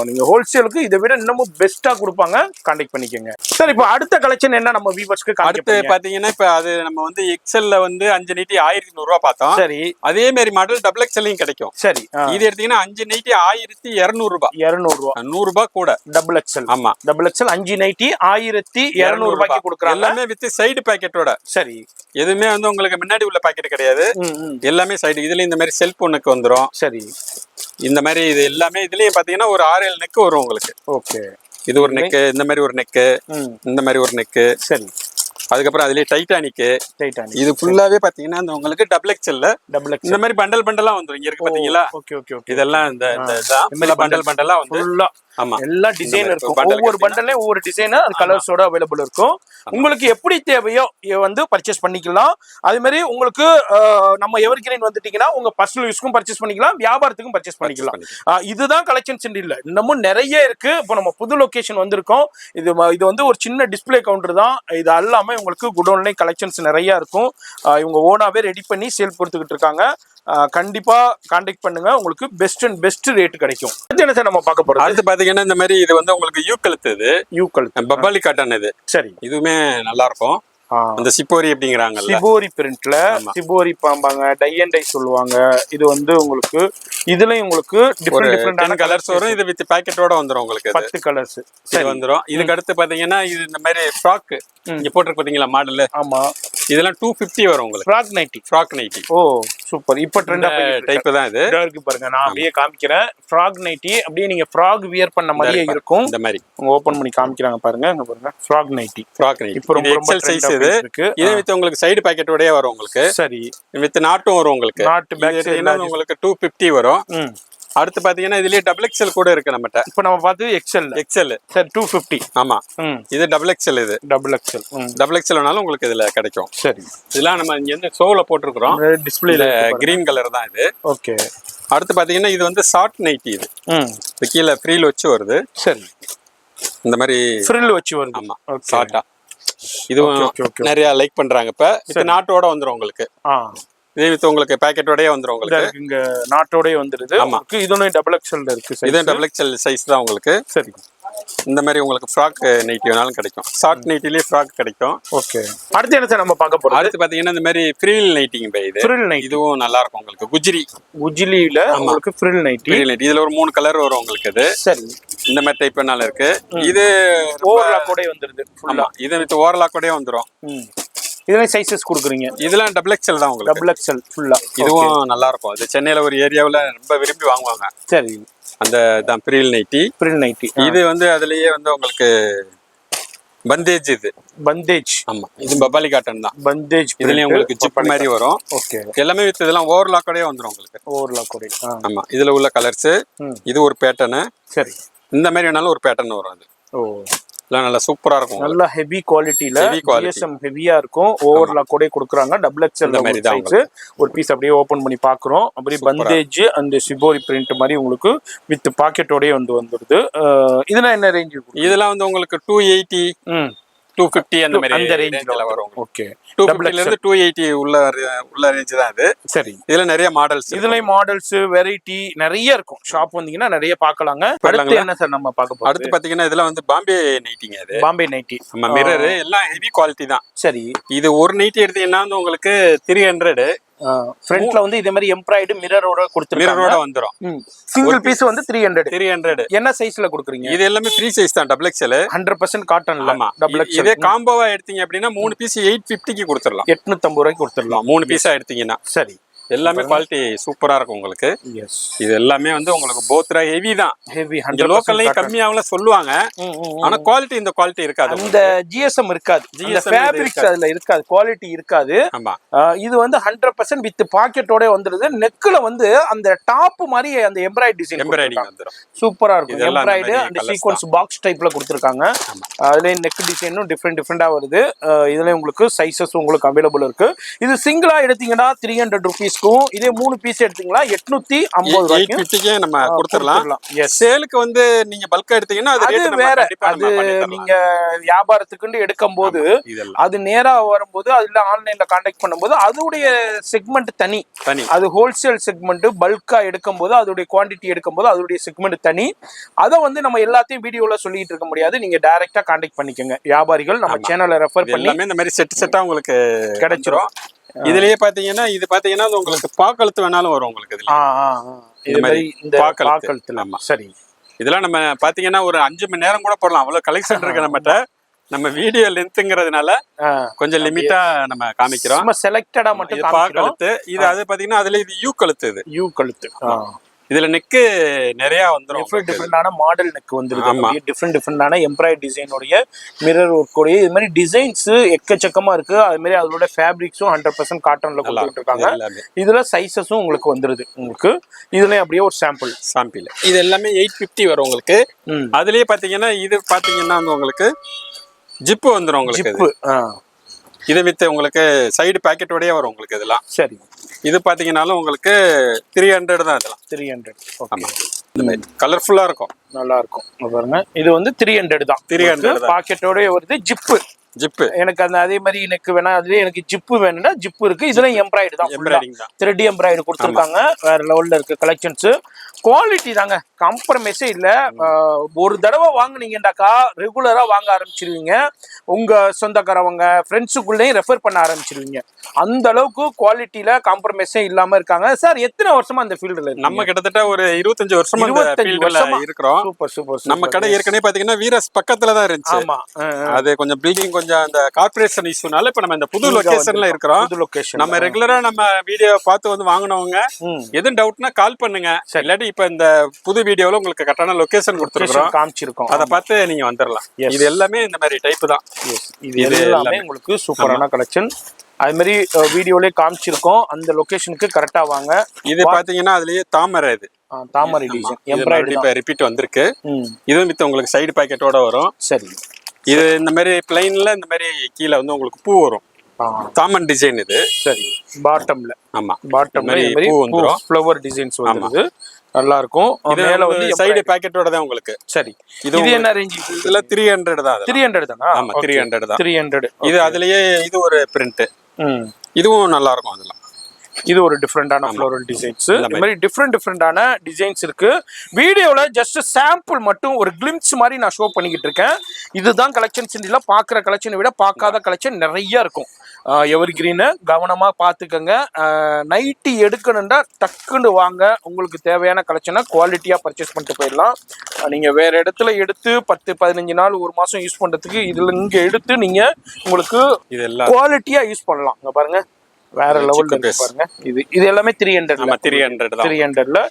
நீங்கள் ஹோல்சேலுக்கு இதை விட இன்னமும் பெஸ்ட்டாக கொடுப்பாங்க. கான்டாக்ட் பண்ணிக்கோங்க. சார், இப்போ அடுத்த கலெக்ஷன் என்ன நம்ம வியூவர்ஸ்க்கு? அடுத்து பார்த்தீங்கன்னா இப்போ அது நம்ம வந்து எக்ஸல்ல வந்து 5 நைட்டி 1100 ரூபா பார்த்தோம். சரி, அதே மாதிரி மாடல் டபுள் எக்ஸல்லையும் கிடைக்கும். சரி, இது எடுத்தீங்கன்னா 5 நைட்டி 1200 ரூபாய். 200 ரூபா, 100 ரூபாய் கூட. Double XL. ஆமா, டபுள் எக்ஸல் 5 நைட்டி 1200 ரூபாய்க்கு கொடுக்குறாங்க. எல்லாமே வித் சைடு சைடு பாக்கெட்டோட. சரி. எதுவுமே வந்து உங்களுக்கு முன்னாடி உள்ள பாக்கெட் கிடையாது, எல்லாமே சைடு. இதுல இந்த மாதிரி செல்ஃப் ஒண்ணுக்கு வந்துரும். சரி. இந்த மாதிரி இது எல்லாமே இதுலயும் பாத்தீங்கன்னா ஒரு 6-7 நெக் வரும் உங்களுக்கு. ஓகே. இது ஒரு நெக்கு, இந்த மாதிரி ஒரு நெக்கு, இந்த மாதிரி ஒரு நெக்கு. சரி. அதுக்கப்புறம் அதுலயே டைட்டானிக். இது ஃபுல்லாவே பாத்தீங்கன்னா இந்த உங்களுக்கு டபுள் எக்ஸ்எல்ல இந்த மாதிரி பண்டல் பண்டலா வந்துரும். இங்க இருக்கு பாத்தீங்களா? Okay okay okay. இதெல்லாம் இந்த பண்டல் பண்டலா வந்து ஃபுல்லா ஆமா எல்லா டிசைன் இருக்கும். ஒவ்வொரு பண்டல்ல ஒவ்வொரு டிசைன் அது கலர்ஸோட அவைலபிள் இருக்கும். உங்களுக்கு எப்படி தேவையோ வந்து பர்ச்சேஸ் பண்ணிக்கலாம். அதே மாதிரி உங்களுக்கு நம்ம எவர்கிரீன் வந்துட்டீங்கன்னா உங்க பர்சனல் யூஸ்க்கும் பர்ச்சேஸ் பண்ணிக்கலாம், வியாபாரத்துக்கும் பர்ச்சேஸ் பண்ணிக்கலாம். இதுதான் கலெக்ஷன்ஸ் இல்ல, இன்னமும் நிறைய இருக்கு. இப்போ நம்ம புது லொகேஷன் வந்திருக்கோம். இது வந்து ஒரு சின்ன டிஸ்பிளே கவுண்டர் தான். இது எல்லாமே உங்களுக்கு குடோன்லயே கலெக்ஷன்ஸ் நிறைய இருக்கும். இவங்க ஓனாவே ரெடி பண்ணி சேல் கொடுத்துக்கிட்டு இருக்காங்க. கண்டிப்பா கான்டாக்ட் பண்ணுங்க, உங்களுக்கு பெஸ்ட் ரேட் கிடைக்கும். அடுத்து என்ன சார் நம்ம பார்க்க போறோம்? அடுத்து பாத்தீங்கன்னா இந்த மாதிரி இது வந்து உங்களுக்கு யூ கழுத்து. இது யூ கழுத்து பப்பாலி காட்டன். இது சரி, இதுவுமே நல்லா இருக்கும். அந்த சிப்போரி அப்படிங்கறாங்கல்ல, சிபோரி பிரிண்ட்ல சிபோரி பாம்பாங்க, டை அண்ட் டை சொல்லுவாங்க. இது வந்து உங்களுக்கு இதுலயும் உங்களுக்கு டிஃபரெண்ட் கலர்ஸ் வரும். இது வித் பாக்கெட்டோட வந்துரும் உங்களுக்கு 10 கலர்ஸ் சரி வந்துரும். இதுக்கு அடுத்து பாத்தீங்கன்னா இது இந்த மாதிரி ஃப்ராக் இங்க போட்டுருக்கு பாத்தீங்களா மாடல். ஆமா, இதெல்லாம் 250 வரும் உங்களுக்கு. Frock nighty. Oh super. இப்ப ட்ரெண்ட் டைப் தான் இது. இருக்கு பாருங்க, நான் அப்படியே காமிக்கிறேன். ஃப்ராக் நைட்டி அப்படியே நீங்க ஃப்ராக் வியர் பண்ண மாதிரியே இருக்கும். இந்த மாதிரி உங்க ஓபன் பண்ணி காமிக்கிறாங்க பாருங்க. அங்க பாருங்க ஃப்ராக் நைட்டி. இப்போ ரொம்ப எக்ஸல் சைஸ் இது. இதே வித் உங்களுக்கு சைடு பாக்கெட்டோடயே வரும் உங்களுக்கு. சரி, வித் நாட்டும் வரும் உங்களுக்கு. நாட் பேக் சைடுல உங்களுக்கு 250 வரும். அடுத்து பாத்தீங்கன்னா இதுலயே டபுள் எக்ஸ்எல் கூட இருக்கு நம்மட்ட. இப்போ நம்ம பார்த்து எக்ஸ்எல் சார் 250. ஆமா, இது டபுள் எக்ஸ்எல். இது டபுள் எக்ஸ்எல்னாலும் உங்களுக்கு இதுல கிடைக்கும். சரி, இதெல்லாம் நம்ம இங்க இருந்து ஷோல போட்டுருக்கோம். டிஸ்ப்ளேல கிரீன் கலர் தான் இது. ஓகே. அடுத்து பாத்தீங்கன்னா இது வந்து ஷார்ட் நைட்டி. இது கீழே ஃப்ரீல் வச்சு வருது. சரி, இந்த மாதிரி ஃப்ரில் வச்சு வருது. ஆமா, ஷார்ட்டா. இதுவும் நிறைய லைக் பண்றாங்க. இப்ப நாட்டோட வந்துரும் உங்களுக்கு. இதே வித் உங்களுக்கு பாக்கெட்டோடயே வந்துரும் உங்களுக்கு. இங்க நாட்டோடயே வந்துருது. நமக்கு இதுவும் டபுள் எக்ஸ்எல் இருக்கு. இது டபுள் எக்ஸ்எல் சைஸ் தான் உங்களுக்கு. சரி, இந்த மாதிரி உங்களுக்கு ஃப்ராக் நைட்டி வேணாலும் கிடைக்கும். ஷார்ட் நைட்டிலேயே ஃப்ராக் கிடைக்கும். ஓகே. அடுத்து என்ன சார் நம்ம பார்க்க போறோம்? அடுத்து பாத்தீங்கன்னா இந்த மாதிரி ஃப்ரில் நைட்டிங் பை. இது ஃப்ரில் நைட்டி இதுவும் நல்லா இருக்கும் உங்களுக்கு. குஜிலில உங்களுக்கு ஃப்ரில் நைட்டி. இதுல ஒரு 3 கலர் வரும் உங்களுக்கு. இது சரி, இந்த மாதிரி டைப் வேணாலும் இருக்கு. இது ஓவர்லாக் கூட வந்துருது. ஆமா, இது வித் ஓவர்லாக் கூட வந்துரும். இதெல்லாம் சைஸஸ் கொடுக்குறீங்க. இதெல்லாம் டபுள் எக்ஸ்எல் தான் உங்களுக்கு. டபுள் எக்ஸ்எல் ஃபுல்லா. இதுவும் நல்லா இருக்கும். அது சென்னையில ஒரு ஏரியாவுல ரொம்ப விரும்பி வாங்குவாங்க. சரி, அந்த தான் ஃப்ரில் நைட்டி. இது வந்து அதுலயே வந்து உங்களுக்கு பந்தேஜ். இது பந்தேஜ். ஆமா, இது பப்பாலி காட்டன் தான். பந்தேஜ். இதுலயும் உங்களுக்கு ஜிப் மாதிரி வரும். ஓகே. எல்லாமே வித் இதெல்லாம் ஓவர்லாக்கோடயே வந்துரும் உங்களுக்கு. ஓவர்லாக்கோட. ஆமா, இதுல உள்ள கலர்ஸ். இது ஒரு பேட்டர்ன். சரி, இந்த மாதிரி வேணாலும் ஒரு பேட்டர்ன் வரும். அது ஓ நல்லா சூப்பரா இருக்கும். நல்ல ஹெவி குவாலிட்டில ஜிஎஸ்எம் ஹெவியா இருக்கும். ஓவர்லாக் கூட கொடுக்குறாங்க. Double XL size. ஒரு பீஸ் அப்படியே ஓபன் பண்ணி பாக்குறோம். அப்படியே பந்தேஜ் அந்த சிபோரி பிரிண்ட் மாதிரி உங்களுக்கு வித் பாக்கெட்டோடயே வந்துருது. இதெல்லாம் என்ன ரேஞ்ச்? இதெல்லாம் வந்து உங்களுக்கு 280 250 அந்த மாதிரி அந்த ரேஞ்ச்ல வரும். ஓகே. 250 ல இருந்து 280 உள்ள ரேஞ்ச் தான் இது. சரி, இதுல நிறைய மாடல்ஸ். இதுலயும் மாடல்ஸ் வெரைட்டி நிறைய இருக்கும். ஷாப் வந்தீங்கன்னா நிறைய பார்க்கலாங்க. அடுத்து என்ன சார் நம்ம பார்க்க போறோம்? அடுத்து பாத்தீங்கன்னா இதெல்லாம் வந்து பாம்பே நைட்டிங்க. இது பாம்பே நைட்டி. நம்ம மிரர் எல்லாம் ஹெவி குவாலிட்டி தான். சரி, இது ஒரு நைட்டி எடுத்தீங்கன்னா வந்து உங்களுக்கு 300. ஃப்ரண்ட்ல வந்து இதே மாதிரி எம்ப்ராய்டு மிரரோட கொடுத்துருக்காங்க. மிரரோட வந்துரும். சிங்கிள் பீஸ் வந்து 300. 300. என்ன சைஸ்ல கொடுக்குறீங்க? இது எல்லாமே ஃப்ரீ சைஸ் தான். Double XL 100% காட்டன்ல. ஆமா, டபுள் எக்ஸ்எல். இதே காம்போவா எடுத்தீங்க அப்படின்னா 3 பீஸ் 850க்கு கொடுத்துடலாம். 850 ரூபாய்க்கு கொடுத்துடலாம் 3 பீஸா எடுத்தீங்கன்னா. சரி, எல்லாமே குவாலிட்டி சூப்பரா இருக்கும் உங்களுக்கு. எஸ், இது எல்லாமே வந்து உங்களுக்கு போத்ரா ஹெவி தான். ஹெவி. இங்க லோக்கல்லையும் கம்மியாவல சொல்லுவாங்க. ஆனா குவாலிட்டி இந்த குவாலிட்டி இருக்காது. அந்த ஜிஎஸ்எம் இருக்காது. அந்த ஃபேப்ரிக்ஸ் அதுல இருக்காது. குவாலிட்டி இருக்காது. ஆமா, இது வந்து 100% வித் பாக்கெட்டோட வந்துருது. நெக்ல வந்து அந்த டாப் மாதிரி அந்த எம்ப்ராய்டரி டிசைன் வந்துரும். சூப்பரா இருக்கும். எம்ப்ராய்டரி அந்த சீக்வென்ஸ் பாக்ஸ் டைப்ல கொடுத்திருக்காங்க. அதுல நெக் டிசைனும் டிஃபரெண்டா வருது. இதுல உங்களுக்கு சைஸஸ் உங்களுக்கு அவைலபிள் இருக்கு. இது சிங்கிளா எடுத்தீங்கன்னா 300 rupees. இதே 3 பீஸ் எடுத்தீங்களா 850 ரூபாய்க்கு நம்ம கொடுத்துடலாம். சேலுக்கு வந்து நீங்க பல்கா எடுத்தீங்கன்னா அது வேற. அது நீங்க வியாபாரத்துக்கு எடுக்கும்போது அது நேரா வரும்போது அதுல ஆன்லைன்ல கான்டாக்ட் பண்ணும்போது அதோடைய செக்மெண்ட் தனி. அது ஹோல்சேல் செக்மெண்ட். பல்கா எடுக்கும்போது அதோடைய குவாண்டிட்டி எடுக்கும்போது அதோடைய செக்மெண்ட் தனி. அதை வந்து நம்ம எல்லாத்தையும் வீடியோல சொல்லிட்டு இருக்க முடியாது. நீங்க டைரக்டா கான்டாக்ட் பண்ணிக்கோங்க. வியாபாரிகள் நம்ம சேனலை ரெஃபர் பண்ணி இந்த மாதிரி செட்டா உங்களுக்கு கிடைச்சிரும். இதுலயே பாத்தீங்கன்னா இது பாத்தீங்கன்னா உங்களுக்கு பாக்கழுத்து வேணாலும் வரும் உங்களுக்கு. இது மாதிரி இந்த பாக்கழுத்து. ஆமா, சரி. இதெல்லாம் நம்ம பாத்தீங்கன்னா ஒரு 5 மணி நேரம் கூட போடலாம். அவ்வளவு கலெக்ஷன் இருக்கு நம்மகிட்ட. நம்ம வீடியோ லென்த்ங்கிறதுனால கொஞ்சம் லிமிட்டா நம்ம காமிக்கிறோம். சும்மா செலக்டடா மட்டும் இது பா கழுத்து. இது அது பாத்தீங்கன்னா அதுல இது யூ கழுத்து. இது யூ கழுத்து. இதுல நெக்கு நிறைய வந்துரும். டிஃப்ரெண்டான மாடல் நெக் வந்துருது. டிஃப்ரெண்டான எம்ப்ராய்டரி டிசைனோடைய மிரர் ஒர்க்கோடைய இது மாதிரி டிசைன்ஸ் எக்கச்சக்கமா இருக்கு. அது மாதிரி அதோட ஃபேப்ரிக்ஸும் 100% காட்டன்ல கொடுத்துட்டு இருக்காங்க. இதுல சைஸஸும் உங்களுக்கு வந்துருது. உங்களுக்கு இதுல அப்படியே ஒரு சாம்பிள் இது எல்லாமே 850 வரும் உங்களுக்கு. அதுலயே பாத்தீங்கன்னா இது பாத்தீங்கன்னா உங்களுக்கு ஜிப்பு வந்துரும் உங்களுக்கு. இது வித் உங்களுக்கு சைடு பாக்கெட்டோடயே வரும் உங்களுக்கு இதெல்லாம். சரி. இது பாத்தீங்கன்னாலும் உங்களுக்கு 300 தான். இதெல்லாம் 300. ஆமா. இந்த மாதிரி கலர்ஃபுல்லா இருக்கும், நல்லா இருக்கும். பாருங்க இது வந்து 300 தான். 300 பாக்கெட்டோடயே வருது. ஜிப்பு எனக்கு அந்த அதே மாதிரி எனக்கு வேணா அதுல எனக்கு ஜிப்பு வேணும்னா ஜிப்பு இருக்கு. இதுல எம்ப்ராய்டரி தான், த்ரெட் எம்ப்ராய்டரி கொடுத்துருக்காங்க. வேற லெவல்ல இருக்கு கலெக்ஷன்ஸ். குவாலிட்டி தாங்க, காம்ப்ரமைஸே இல்ல. ஒரு தடவை வாங்குனீங்கன்னாக்கா ரெகுலரா வாங்க ஆரம்பிச்சிருவீங்க. உங்க சொந்தக்காரவங்க ஃப்ரெண்ட்ஸுக்குள்ளேயும் ரெஃபர் பண்ண ஆரம்பிச்சிருவீங்க. அந்த அளவுக்கு குவாலிட்டியில காம்ப்ரமைஸே இல்லாம இருக்காங்க. சார் எத்தனை வருஷமா அந்த ஃபீல்டுல? நம்ம கிட்டத்தட்ட ஒரு 25 வருஷமா இருக்கிறோம். சூப்பர். நம்ம கடை ஏற்கனவே பாத்தீங்கன்னா வீரஸ் பக்கத்துல தான் இருந்துச்சு. ஆமா, அது கொஞ்சம் பில்டிங் கொஞ்சம் அந்த கார்ப்பரேஷன் இஷ்யூனால இப்ப நம்ம இந்த புது லொகேஷன்ல இருக்கிறோம். நம்ம ரெகுலரா நம்ம வீடியோ பார்த்து வந்து வாங்குனவங்க எதுவும் டவுட்னா கால் பண்ணுங்க. இல்லாட்டி இப்ப இந்த புது வீடியோல உங்களுக்கு கரெக்டான லொகேஷன் கொடுத்துருக்கோம், காமிச்சிருக்கோம். அதை பார்த்து நீங்க வந்துடலாம். இது எல்லாமே இந்த மாதிரி டைப் தான். இது எல்லாமே உங்களுக்கு சூப்பரான கலெக்ஷன். அது மாதிரி வீடியோலயே காமிச்சிருக்கோம். அந்த லொகேஷனுக்கு கரெக்டா வாங்க. இது பாத்தீங்கன்னா அதுலயே தாமரை. இது தாமரை டிசைன் எம்ப்ராய்டரி இப்ப ரிப்பீட் வந்திருக்கு. இதுவும் வித் உங்களுக்கு சைடு பாக்கெட்டோட வரும். சரி. இது இந்த மாதிரி பிளைன்ல இந்த மாதிரி கீழே வந்து உங்களுக்கு பூ வரும். காமன் டிசைன் இது. சரி. பாட்டம்ல ஆமா, பாட்டம்ல பூ வந்துரும். ஃப்ளவர் டிசைன்ஸ் வருது, நல்லா இருக்கும். மேல வந்து சைடு பாக்கெட்டோட தான் உங்களுக்கு. சரி. இது என்ன ரேஞ்ச்? இதுல 300 தான். 300 தானா? ஆமா, 300 தான். 300. இது அதுலயே இது ஒரு பிரிண்ட். இதுவும் நல்லா இருக்கும். அதெல்லாம் இது ஒரு டிஃப்ரெண்டான ஃப்ளோரல் டிசைன்ஸ். இந்த மாதிரி டிஃப்ரெண்டான டிசைன்ஸ் இருக்கு. வீடியோல ஜஸ்ட் சாம்பிள் மட்டும் ஒரு கிளிம்ஸ் மாதிரி நான் ஷோ பண்ணிக்கிட்டு இருக்கேன். இதுதான் கலெக்ஷன்ஸ். இல்ல பாக்குற கலெக்ஷனை விட பார்க்காத கலெக்ஷன் நிறைய இருக்கும். எவர் கிரீன் கவனமா பாத்துக்கங்க. நைட்டி எடுக்கணும்னா டக்குன்னு வாங்க. உங்களுக்கு தேவையான கலெக்ஷனை குவாலிட்டியா பர்ச்சேஸ் பண்ணிட்டு போயிடலாம். நீங்க வேற இடத்துல எடுத்து 10-15 நாள் ஒரு மாசம் யூஸ் பண்றதுக்கு இதுல இங்க எடுத்து நீங்க உங்களுக்கு குவாலிட்டியா யூஸ் பண்ணலாம். இங்க பாருங்க, வேற லெவல்ல இருக்கு பாருங்க. இது எல்லாமே 300 தான். 300ல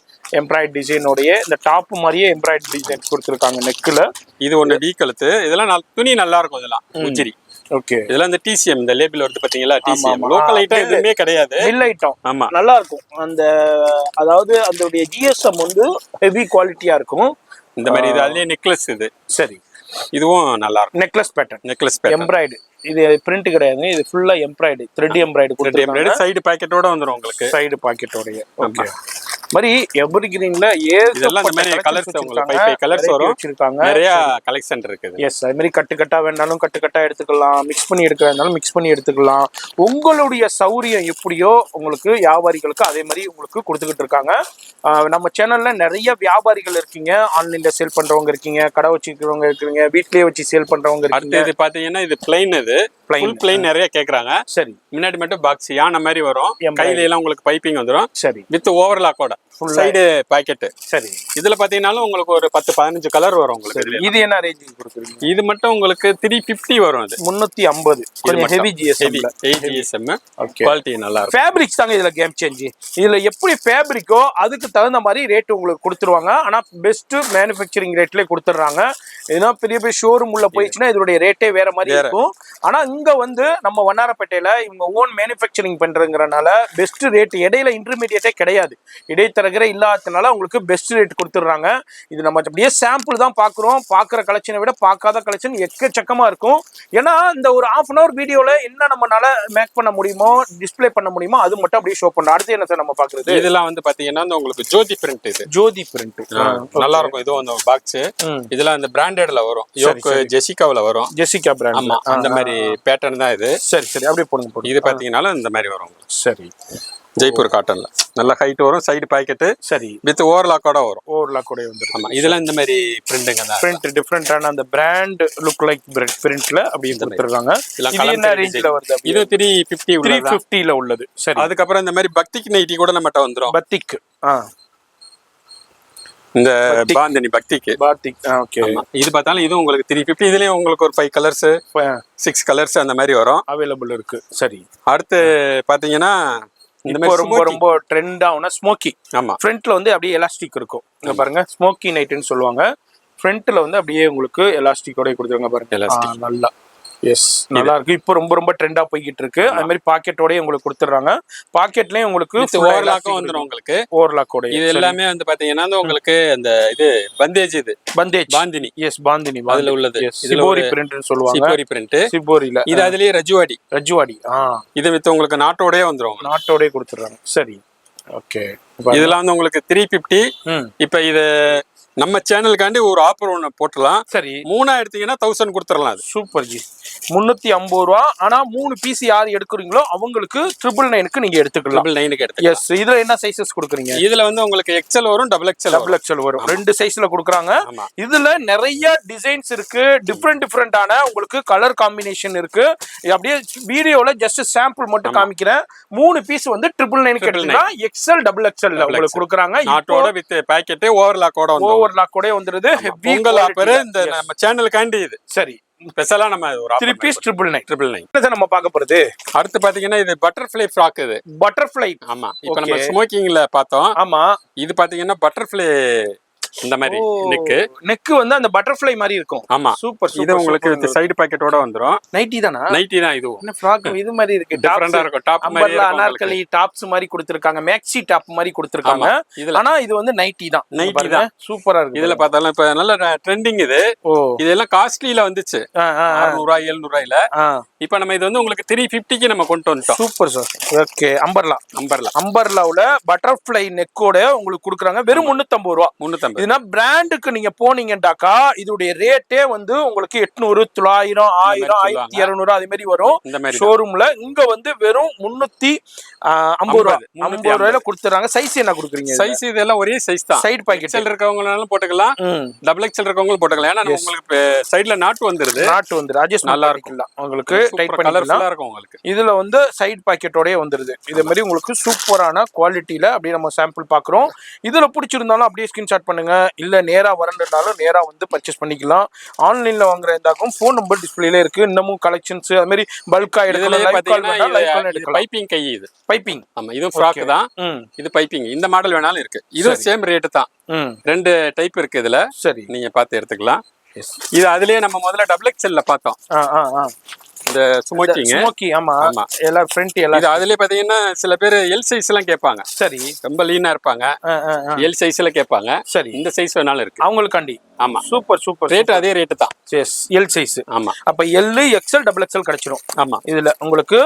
எம்ப்ராய்டரி டிசைனோடைய இந்த டாப் மாதிரியே எம்ப்ராய்டரி டிசைன் கொடுத்துருக்காங்க நெக்ல. இது ஒண்ணு டி கழுத்து. இதெல்லாம் துணி நல்லா இருக்கும். இதெல்லாம் உஜ்ஜிரி. ஓகே. இதெல்லாம் இந்த டிசிஎம் இந்த லேபிள் வருது பாத்தீங்களா? டிசிஎம் லோக்கல் ஐட்டம் எதுவுமே கிடையாது. Mill item. ஆமா, நல்லா இருக்கும். அந்த அதாவது அதோடைய ஜிஎஸ்எம் வந்து ஹெவி குவாலிட்டியா இருக்கும். இந்த மாதிரி இது அதுலயே நெக்லஸ். இது சரி. இதுவும் நல்லா இருக்கும். Necklace pattern embroidery. இது பிரிண்ட் கிடையாது, இது ஃபுல்லா எம்ப்ராய்டரி, த்ரெட் எம்ப்ராய்டரி கொடுத்திருக்காங்க. சைடு பாக்கெட்டோட வந்துரும் உங்களுக்கு. சைடு பாக்கெட்டோட. ஓகே. மாதிரி எவர் கிரீன்ல இதெல்லாம் இந்த மாதிரி கலர்ஸ் உங்களுக்கு 5 கலர்ஸ் வரும். வச்சிருக்காங்க. நிறைய கலெக்ஷன் இருக்குது. எஸ், அது மாதிரி கட்டா வேணாலும் கட்டா எடுத்துக்கலாம். மிக்ஸ் பண்ணி எடுக்கறதாலும் மிக்ஸ் பண்ணி எடுத்துக்கலாம். உங்களுடைய சௌரியம் எப்படியோ உங்களுக்கு வியாபாரிகளுக்கு அதே மாதிரி உங்களுக்கு கொடுத்துக்கிட்டு இருக்காங்க. நம்ம சேனல்ல நிறைய வியாபாரிகள் இருக்கீங்க. ஆன்லைன்ல சேல் பண்றவங்க இருக்கீங்க, கடை வச்சுக்கிறவங்க இருக்கீங்க, வீட்லயே வச்சு சேல் பண்றவங்க இருக்கீங்க. அடுத்து இது பாத்தீங்கன்னா இது பிளைன். இது ஃபுல் பிளைன் நிறைய கேக்குறாங்க. சரி. முன்னாடி மட்டும் பாக்ஸ் யானை மாதிரி வரும். கையில எல்லாம் உங்களுக்கு பைப்பிங் வந்துரும். சரி. வித் ஓவர்லாக்கோட சைடு பாக்கெட். சரி. இதுல பாத்தீங்கன்னாலும் உங்களுக்கு ஒரு 10-15 கலர் வரும் உங்களுக்கு. இது என்ன ரேஞ்ச் கொடுக்குறீங்க? இது மட்டும் உங்களுக்கு 350 வரும். அது 350. கொஞ்சம் ஹெவி ஜிஎஸ்எம். குவாலிட்டி நல்லா இருக்கும். ஃபேப்ரிக்ஸ் தாங்க இதுல கேம் சேஞ்ச். இதுல எப்படி ஃபேப்ரிக்கோ அதுக்கு தகுந்த மாதிரி ரேட் உங்களுக்கு கொடுத்துருவாங்க. ஆனா பெஸ்ட் மேனுஃபேக்சரிங் ரேட்லயே கொடுத்துறாங்க. ஏன்னா பெரிய பெரிய ஷோரூம் உள்ள போயிடுச்சுன்னா இதோட ரேட்டே வேற மாதிரி இருக்கும். ஆனா இங்க வந்து நம்ம வண்ணாரப்பேட்டையில இவங்க ஓன் மேனுஃபேக்சரிங் பண்றதுங்கறனால பெஸ்ட் ரேட், இடையில இன்டர்மீடியேட்டே கிடையாது. இடைத்தரகரே இல்லாததுனால உங்களுக்கு பெஸ்ட் ரேட் கொடுத்துடுறாங்க. இது நம்ம அப்படியே சாம்பிள் தான் பாக்குறோம். பாக்குற கலெக்ஷனை விட பார்க்காத கலெக்ஷன் எக்கச்சக்கமா இருக்கும். ஏன்னா இந்த ஒரு 1/2 hour வீடியோல என்ன நம்மளால மேக் பண்ண முடியுமோ, டிஸ்பிளே பண்ண முடியுமோ அது மட்டும் அப்படியே ஷோ பண்றோம். அடுத்து என்ன சார் நம்ம பாக்குறது? இதெல்லாம் வந்து பாத்தீங்கன்னா உங்களுக்கு ஜோதி பிரிண்ட். இது ஜோதி பிரிண்ட் நல்லா இருக்கும். இது அந்த பாக்ஸ் இதெல்லாம் அந்த பிராண்டட்ல வரும். யோக் ஜெசிகாவுல வரும். Jessica brand. ஆமா, அந்த மாதிரி பேட்டர்ன் தான் இது. சரி சரி, அப்படியே போடுங்க. இது பாத்தீங்கன்னா இந்த மாதிரி வரும். சரி. ஜெய்ப்பூர் காட்டன்ல நல்ல ஹைட் வரும். Side pocket. சரி. வித் ஓவர்லாக்கோட வரும். ஓவர்லாக்கோட வந்துரும். ஆமா, இதெல்லாம் இந்த மாதிரி பிரிண்ட்ங்க தான். பிரிண்ட் டிஃபரண்டான அந்த பிராண்ட் லுக் லைக் பிரிண்ட்ல அப்படியே கொடுத்துருக்காங்க. இது என்ன ரேஞ்ச்ல வருது? இது 350 ல உள்ளது. சரி. அதுக்கு அப்புறம் இந்த மாதிரி பக்திக் நைட்டி கூட நம்மட்ட வந்துரும். பத்திக் இந்த பாந்தினி பக்திக்கு பாத்திக் ஓகே. இது பார்த்தாலும் இது உங்களுக்கு 350. இதுலயும் உங்களுக்கு ஒரு 5 கலர்ஸ் 6 கலர்ஸ் அந்த மாதிரி வரும், அவைலபிள் இருக்கு. சரி, அடுத்து பாத்தீங்கன்னா இந்த இப்போ ரொம்ப ரொம்ப ட்ரெண்ட் ஆகுனா ஸ்மோக்கி. ஆமா, ஃப்ரண்ட்ல வந்து அப்படியே எலாஸ்டிக் இருக்கும். இங்க பாருங்க, ஸ்மோக்கி நைட்னு சொல்லுவாங்க. ஃப்ரண்ட்ல வந்து அப்படியே உங்களுக்கு எலாஸ்டிக்கோட கொடுத்துருங்க பாருங்க. எலாஸ்டிக் நல்லா எஸ் நல்லா இருக்கு. இப்போ ரொம்ப ரொம்ப ட்ரெண்டா போய்கிட்டு இருக்கு. அது மாதிரி பாக்கெட்டோடய உங்களுக்கு கொடுத்துறாங்க. பாக்கெட்லயும் உங்களுக்கு ஓவர்லாக்கும் வந்துரும். உங்களுக்கு ஓவர்லாக்கோட இது எல்லாமே வந்து பாத்தீங்கன்னா உங்களுக்கு அந்த இது பந்தேஜ், இது பந்தேஜ் பாந்தினி. எஸ் பாந்தினி அதுல உள்ளது சிபோரி பிரிண்ட்னு சொல்லுவாங்க. சிபோரி பிரிண்ட், சிபோரில இது அதுலயே ரஜுவாடி. ரஜுவாடி இது வித் உங்களுக்கு நாட்டோடயே வந்துரும். நாட்டோடய கொடுத்துறாங்க. சரி, ஓகே. இதெல்லாம் வந்து உங்களுக்கு 350. இப்ப இது நம்ம சேனலுக்காண்டி ஒரு ஆஃபர் ஒன்று போட்டுலாம். சரி, 3 எடுத்தீங்கன்னா 1000 கொடுத்துடலாம். அது சூப்பர் ஜி. 350 ரூபா. ஆனா 3 பீஸ் யார் எடுக்கிறீங்களோ அவங்களுக்கு 999க்கு நீங்க எடுத்துக்கலாம். 999க்கு எடுத்துக்கலாம். எஸ். இதுல என்ன சைஸஸ் கொடுக்குறீங்க? இதுல வந்து உங்களுக்கு எக்ஸ்எல் வரும், டபுள் எக்ஸ்எல் வரும். 2 சைஸ்ல கொடுக்குறாங்க. இதுல நிறைய டிசைன்ஸ் இருக்கு, டிஃப்ரெண்டான உங்களுக்கு கலர் காம்பினேஷன் இருக்கு. அப்படியே வீடியோல ஜஸ்ட் சாம்பிள் மட்டும் காமிக்கிறேன். 3 பீஸ் வந்து 999க்கு எடுத்தீங்கன்னா எக்ஸ்எல் டபுள் எக்ஸ்எல் உங்களுக்கு கொடுக்குறாங்க. நாட்டோட வித் பாக்கெட் ஓவர்லாக்கோட வந்து ஓவர்லாக்கோட வந்துருது. பொங்கல் ஆஃபர் இந்த நம்ம சேனலுக்காண்டி இது. சரி, ஸ்பெஷலா நம்ம ஒரு 3 பீஸ் 999. இத நம்ம பார்க்க போறது அடுத்து பாத்தீங்கன்னா இது பட்டர்ஃப்ளை ஃப்ராக். இது பட்டர்ஃப்ளை. ஆமா, இப்போ நம்ம ஸ்மோக்கிங்ல பார்த்தோம். ஆமா, இது பாத்தீங்கன்னா பட்டர்ஃப்ளை இந்த மாதிரி நெக் வந்து அந்த பட்டர்ஃப்ளை மாதிரி இருக்கும். ஆமா, சூப்பர். இது உங்களுக்கு வித் சைடு பாக்கெட்டோட வந்துரும். நைட்டி தானா? நைட்டி தான். இது என்ன ஃப்ராக் இது மாதிரி இருக்கு, டிஃபரண்டா இருக்கும். டாப் மாதிரி அனார்கலி டாப்ஸ் மாதிரி கொடுத்திருக்காங்க, மேக்ஸி டாப் மாதிரி கொடுத்திருக்காங்க. ஆனா இது வந்து நைட்டி தான். நைட்டி தான். சூப்பரா இருக்கு. இதுல பார்த்தாலும் இப்ப நல்ல ட்ரெண்டிங் இது. இதெல்லாம் காஸ்ட்லில வந்துச்சு 600 700 ரூபாயில. இப்போ நம்ம இது வந்து உங்களுக்கு 350க்கு நம்ம கொண்டு வந்துட்டோம். Super sir. ஓகே. அம்பர்லாவுல பட்டர்ஃப்ளை நெக்கோட உங்களுக்கு கொடுக்குறாங்க. வெறும் 350 ரூபா. 350. இதுனா பிராண்டுக்கு நீங்க போனீங்கன்னாக்கா இதோட ரேட்டே வந்து உங்களுக்கு 800 900 1000 1200 அதே மாதிரி வரும் ஷோரூம்ல. இங்க வந்து வெறும் 350 ரூபாயில கொடுத்துறாங்க. சைஸ் என்ன கொடுக்குறீங்க? சைஸ் இதெல்லாம் ஒரே சைஸ் தான். சைடு பாக்கெட் இருக்கவங்கனாலும் போட்டுக்கலாம், டபுள் எக்ஸ்எல் இருக்கவங்களும் போட்டுக்கலாம். ஏன்னா உங்களுக்கு சைடுல நாட்டு வந்துருது. அட்ஜஸ்ட் நல்லா இருக்குல்ல உங்களுக்கு, டைட் பண்ணிக்கலாம் இருக்கும் உங்களுக்கு. இதுல வந்து சைடு பாக்கெட்டோடயே வந்துருது. இதே மாதிரி உங்களுக்கு சூப்பரான குவாலிட்டியில அப்படியே நம்ம சாம்பிள் பாக்குறோம். இதுல பிடிச்சிருந்தாலும் அப்படியே ஸ்கிரீன்ஷாட் பண்ணுங்க, இல்ல நேரா வரணும்னாலும் நேரா வந்து பர்ச்சேஸ் பண்ணிக்கலாம். ஆன்லைன்ல வாங்குற இருந்தாக்கும் ஃபோன் நம்பர் டிஸ்பிளேல இருக்கு. இன்னமும் கலெக்ஷன்ஸ் அது மாதிரி பல்கா எடுக்கலாம். பைப்பிங் கை, இது பைப்பிங். ஆமா, இதுவும் ஃப்ராக் தான். இது பைப்பிங். இந்த மாடல் வேணாலும் இருக்கு. இது சேம் ரேட் தான். 2 டைப் இருக்கு இதுல. சரி, நீங்க பார்த்து எடுத்துக்கலாம். இது அதுலயே நம்ம முதல்ல டபுள் எக்ஸ்எல்ல பார்த்தோம். இந்த ஸ்மோக்கி. ஆமா, எல்லாம் ஃப்ரண்ட் எல்லாம். இது அதுலயே பாத்தீங்கன்னா சில பேர் எல் சைஸ் எல்லாம் கேட்பாங்க. சரி, ரொம்ப லீனா இருப்பாங்க, எல் சைஸ்ல கேட்பாங்க. சரி, இந்த சைஸ் வேணாலும் இருக்கு அவங்களுக்காண்டி. ஆமா, சூப்பர். ரேட் அதே ரேட் தான். S, L size. ஆமா, அப்ப எல் எக்ஸ்எல் டபுள் எக்ஸ்எல் கிடைச்சிரும். ஆமா, இதுல உங்களுக்கு